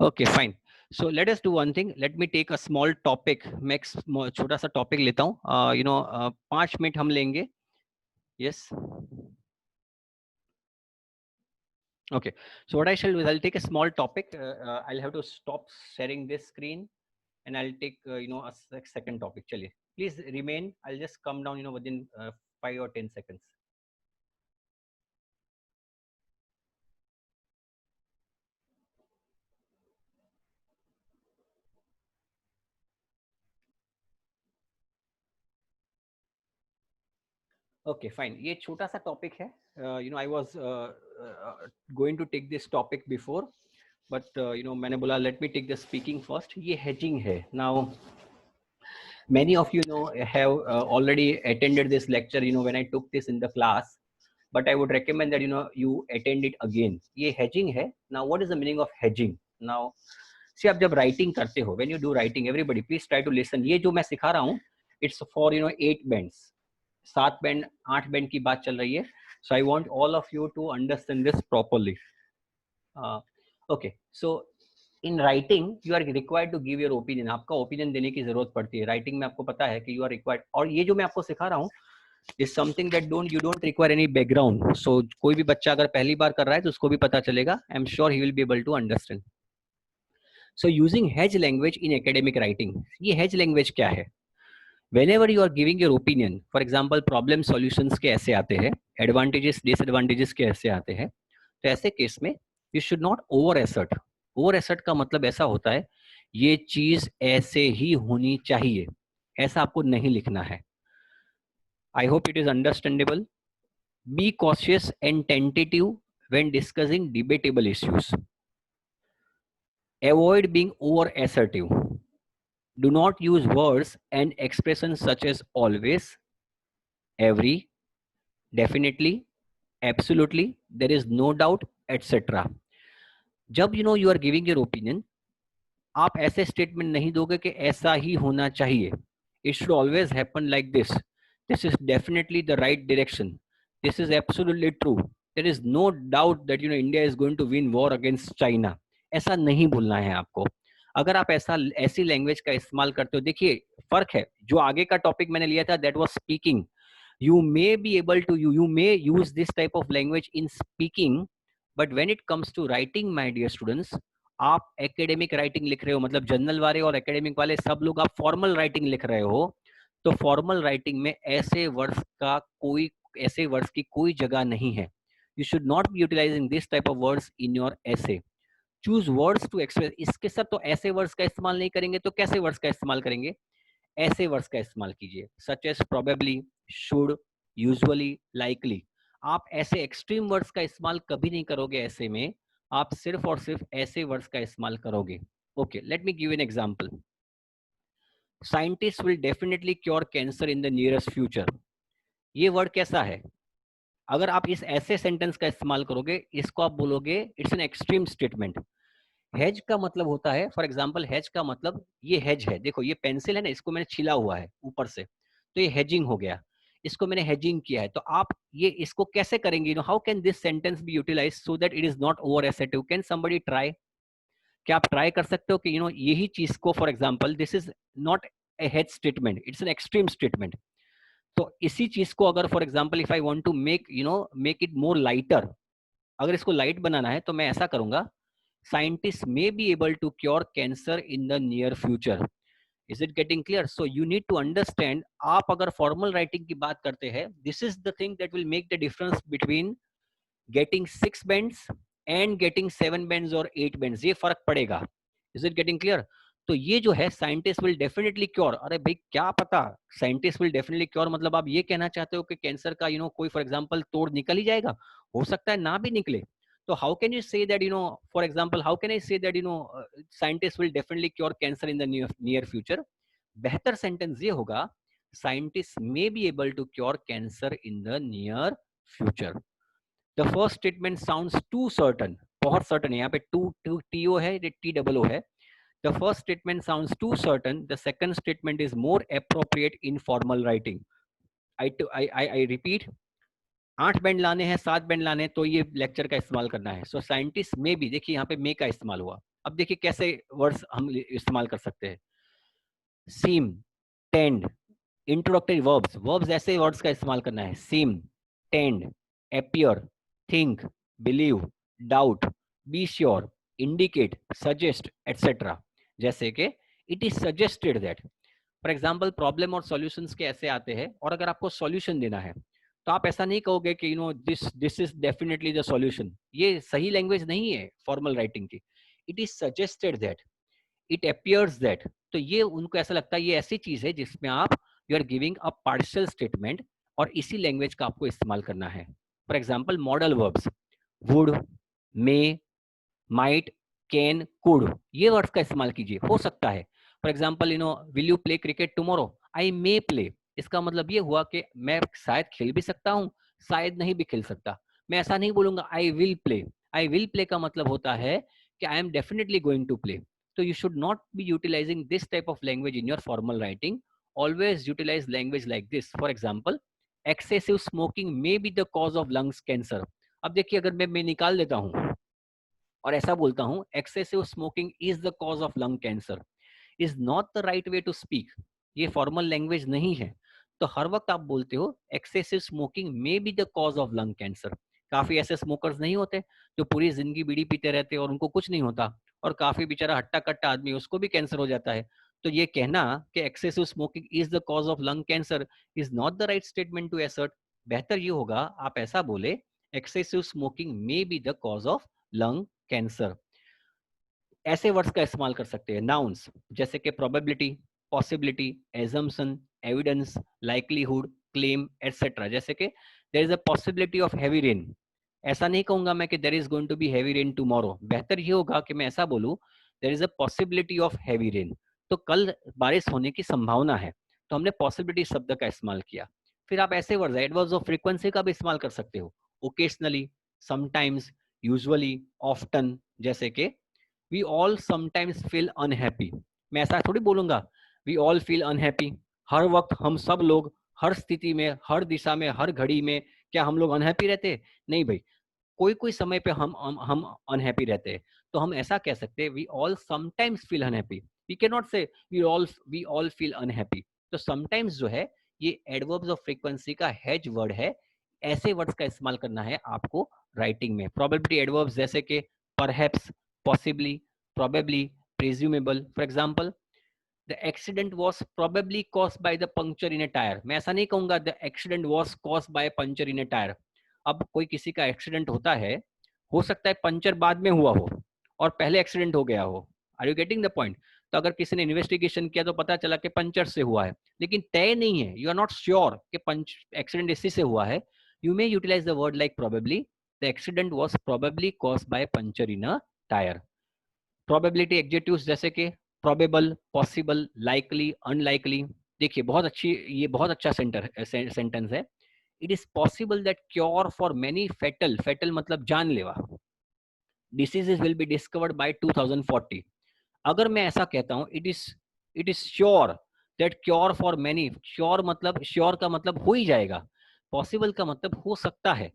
Okay, fine. So let us do one thing. Let me take a small topic. मैं एक छोटा सा topic लेता हूँ. 5 मिनट हम लेंगे. Yes. Okay. So what I shall do is I'll take a small topic. I'll have to stop sharing this screen, and I'll take a second topic. चलिए. Please remain. I'll just come down within 5 or 10 seconds. Okay, fine. ये छोटा सा टॉपिक है. I was going to take this topic before, but मैंने बोला let me take the speaking first. ये hedging है. Now, many of you have already attended this lecture. When I took this in the class, but I would recommend that you attend it again. ये hedging है. Now, what is the meaning of hedging? Now, see, आप जब writing करते हो, when you do writing, everybody please try to listen. ये जो मैं सिखा रहा हूँ, it's for 8 bands. 7 band 8 band की बात चल रही है. So I want all of you to understand this properly. Okay, so in writing you are required to give your opinion. आपका ओपिनियन देने की जरूरत पड़ती है राइटिंग में. आपको पता है कि you are required. और ये जो मैं आपको सिखा रहा हूँ is something that you don't require any background. So कोई भी बच्चा अगर पहली बार कर रहा है तो उसको भी पता चलेगा. I'm sure he will be able to understand. So using hedge language in academic writing. ये hedge language क्या है? Whenever you are giving your opinion, for example, problem solutions के ऐसे आते हैं, advantages, disadvantages के ऐसे आते हैं, तो ऐसे केस में you should not over assert. Over assert का मतलब ऐसा होता है, ये चीज ऐसे ही होनी चाहिए, ऐसा आपको नहीं लिखना है. I hope it is understandable. Be cautious and tentative when discussing debatable issues. Avoid being over assertive. Do not use words and expressions such as always, every, definitely, absolutely, there is no doubt, etcetera. जब you are giving your opinion, आप ऐसे स्टेटमेंट नहीं दोगे कि ऐसा ही होना चाहिए. It should always happen like this. This is definitely the right direction. This is absolutely true. There is no doubt that India is going to win war against China. ऐसा नहीं बोलना है आपको. अगर आप ऐसी लैंग्वेज का इस्तेमाल करते हो, देखिए फर्क है. जो आगे का टॉपिक मैंने लिया था that was speaking. You may be able to you may use this type of language in speaking, but when it comes to writing, my dear students, आप एकेडमिक राइटिंग लिख रहे हो, मतलब जनरल वाले और एकेडमिक वाले सब लोग आप फॉर्मल राइटिंग लिख रहे हो, तो फॉर्मल राइटिंग में ऐसे वर्ड्स की कोई जगह नहीं है. You should not be utilising this type of words in your essay. Choose words to express. इसके साथ तो ऐसे वर्ड्स का इस्तेमाल नहीं करेंगे तो कैसे वर्ड्स का इस्तेमाल करेंगे? ऐसे वर्ड्स का इस्तेमाल कीजिए, such as probably, should, usually, likely. आप ऐसे एक्सट्रीम वर्ड्स का इस्तेमाल कभी नहीं करोगे ऐसे में. आप सिर्फ और सिर्फ ऐसे वर्ड्स का इस्तेमाल करोगे. Okay, late me give an example. Scientist will definitely cure cancer in the nearest future. ये वर्ड कैसा है? अगर आप इस ऐसे सेंटेंस का इस्तेमाल करोगे, इसको आप बोलोगे it's an extreme statement. Hedge का मतलब होता है, फॉर एग्जाम्पल हेज का मतलब, ये हेज है, देखो ये पेंसिल है ना, इसको मैंने छिला हुआ है ऊपर से, तो ये हेजिंग हो गया. इसको मैंने हेजिंग किया है. तो आप ये इसको कैसे करेंगे? How can this sentence be utilise so that it is not over assertive? Can somebody try? क्या आप ट्राई कर सकते हो कि यही चीज को, for example this is not a hedge statement, it's an extreme statement. तो इसी चीज को अगर for example if I want to make it more lighter, अगर इसको लाइट बनाना है तो मैं ऐसा करूंगा, scientists may be able to cure cancer in the near future. Is it getting clear? So you need to understand, आप अगर formal writing की बात करते हैं, this is the thing that will make the difference between getting 6 bends and getting 7 bends or 8 bends. ये फर्क पड़ेगा. Is it getting clear? तो ये जो है साइंटिस्ट विल डेफिनेटली क्योर. अरे भाई क्या पता, साइंटिस्ट विल डेफिनेटली क्योर मतलब आप ये कहना चाहते हो कि कैंसर का कोई फॉर एग्जांपल तोड़ निकल ही जाएगा? हो सकता है ना भी निकले. तो how can you say that for example how can I say that scientist will definitely cure cancer in the near future? बेहतर सेंटेंस ये होगा, scientist may be able to cure cancer in the near future. The first statement sounds too certain. बहुत सर्टन है, यहाँ पे टू टीओ है, टी डबल ओ है. The first statement sounds too certain. The second statement is more appropriate in formal writing. I repeat, 8 band लाने हैं, 7 बैंड लाने हैं, तो ये लेक्चर का इस्तेमाल करना है. सो साइंटिस्ट में भी, देखिए यहाँ पे मे का इस्तेमाल हुआ. अब देखिए कैसे वर्ड्स हम इस्तेमाल कर सकते हैं. सीम, टेंड, इंट्रोडक्टरी वर्ब्स. वर्ब्स ऐसे वर्ड्स का इस्तेमाल करना है. सीम, tend, appear, think, believe, doubt, be sure, indicate, suggest, etc. जैसे कि it is suggested that. For example problem और सॉल्यूशंस के ऐसे आते हैं, और अगर आपको सॉल्यूशन देना है तो आप ऐसा नहीं कहोगे कि this is definitely the solution. ये सही लैंग्वेज नहीं है फॉर्मल राइटिंग की. It is suggested that, it appears that. तो ये उनको ऐसा लगता है ये ऐसी चीज है जिसमें आप you are giving a partial statement, और इसी लैंग्वेज का आपको इस्तेमाल करना है. For example modal verbs, would, may, might, can, could, ये वर्ड्स का इस्तेमाल कीजिए. हो सकता है for example will you play cricket tomorrow? I may play. इसका मतलब ये हुआ कि मैं शायद खेल भी सकता हूँ, शायद नहीं भी खेल सकता. मैं ऐसा नहीं बोलूंगा I will play. I will play का मतलब होता है कि I am definitely going to play. So you should not be utilizing this type of language in your formal writing. Always utilize language like this. For example, excessive smoking may be the cause of lungs cancer. अब देखिए अगर मैं निकाल देता हूँ और ऐसा बोलता हूँ excessive smoking is the cause of lung cancer, is not the right way to speak. ये फॉर्मल लैंग्वेज नहीं है. तो हर वक्त आप बोलते हो excessive smoking may be the cause of lung cancer. काफी ऐसे स्मोकर्स नहीं होते जो पूरी जिंदगी बीड़ी पीते रहते और उनको कुछ नहीं होता, और काफी बेचारा हट्टा कट्टा आदमी उसको भी कैंसर हो जाता है. तो ये कहना कि excessive smoking is the cause of lung cancer is not the right statement to assert. बेहतर ये होगा आप ऐसा बोले, excessive smoking may be the cause of lung cancer. ऐसे वर्ड्स का इस्तेमाल कर सकते हैं. नाउन्स जैसे कि probability, possibility, assumption, evidence, likelihood, claim, etcetera. जैसे कि there is a possibility of heavy rain. ऐसा नहीं कहूंगा मैं कि there is going to B heavy rain tomorrow. बेहतर ये होगा कि मैं ऐसा बोलूं, there is a possibility of heavy rain. तो कल बारिश होने की संभावना है, तो हमने पॉसिबिलिटी शब्द का इस्तेमाल किया. फिर आप ऐसे वर्ड्स एडवर्ब्स ऑफ फ्रीक्वेंसी का भी इस्तेमाल कर सकते हो. ओकेशनली, समटाइम्स, यूजुअली, ऑफ्टन, जैसे कि we all sometimes feel unhappy. मैं ऐसा थोड़ी बोलूंगा वी ऑल फील अनहैप्पी। हर वक्त हम सब लोग हर स्थिति में, हर दिशा में, हर घड़ी में क्या हम लोग अनहैप्पी रहते? नहीं भाई, कोई कोई समय पे हम अनहैप्पी रहते हैं। तो हम ऐसा कह सकते हैं we all sometimes feel unhappy. We can not say we all feel unhappy. तो समटाइम्स जो है ये एडवर्ब्स ऑफ फ्रीक्वेंसी का हैज वर्ड है। ऐसे वर्ड्स का इस्तेमाल करना है आपको राइटिंग में। प्रोबेबिलिटी एडवर्ब्स जैसे कि perhaps, possibly, probably, presumable. For example, the accident was probably caused by the puncture in a tyre. मैं ऐसा नहीं कहूंगा the accident was caused by puncture in a tyre. अब कोई किसी का एक्सीडेंट होता है, हो सकता है पंचर बाद में हुआ हो और पहले एक्सीडेंट हो गया हो। Are you getting the point? तो अगर किसी ने इन्वेस्टिगेशन किया तो पता चला कि पंचर से हुआ है, लेकिन तय नहीं है, यू आर नॉट श्योर कि पंच एक्सीडेंट इसी से हुआ है, you may utilise the word like probably, the accident was probably caused by puncture in a tyre. Probability adjectives जैसे कि प्रोबेबल, पॉसिबल, लाइकली, अनलाइकली। देखिए बहुत अच्छी, ये बहुत अच्छा सेंटेंस है। It is possible that cure for many fatal, fatal मतलब जानलेवा, diseases will be discovered by 2040। अगर मैं ऐसा कहता हूं it is sure that cure for many, sure मतलब, श्योर का मतलब हो ही जाएगा, पॉसिबल का मतलब हो सकता है।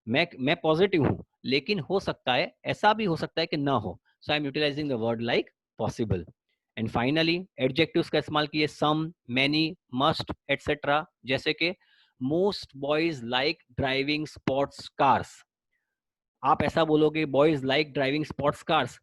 मैं पॉजिटिव हूं, लेकिन हो सकता है, ऐसा भी हो सकता है कि ना हो। So I am utilizing the word like possible. And finally adjectives का इस्तेमाल किए सम, मैनी, मस्ट, एटसेट्रा। जैसे कि most boys like driving sports cars. आप ऐसा बोलोगे boys like driving sports cars,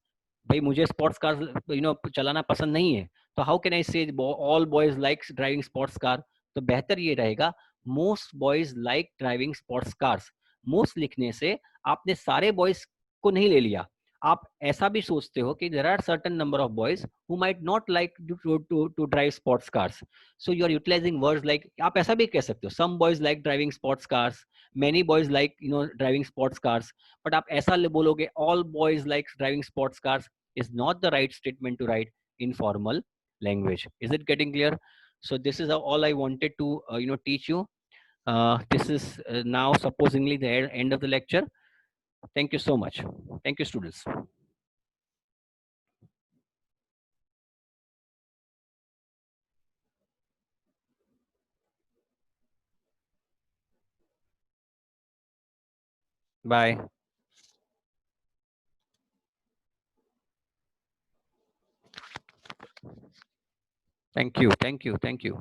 भाई मुझे स्पोर्ट्स कार्स चलाना पसंद नहीं है, तो हाउ कैन आई से all boys like driving sports car? तो बेहतर ये रहेगा most boys like driving sports cars. Most लिखने से आपने सारे बॉयज को नहीं ले लिया। आप ऐसा भी सोचते हो कि there are certain number of boys who might not like to drive sports cars, so you are utilising words like, आप ऐसा भी कह सकते हो some boys like driving sports cars, many boys like driving sports cars. But आप ऐसा बोलोगे all boys like driving sports cars is not the right statement to write in formal language. Is it getting clear? So this is all I wanted to teach you. This is now supposedly the end of the lecture. Thank you so much. Thank you, students. Bye. Thank you. Thank you. Thank you.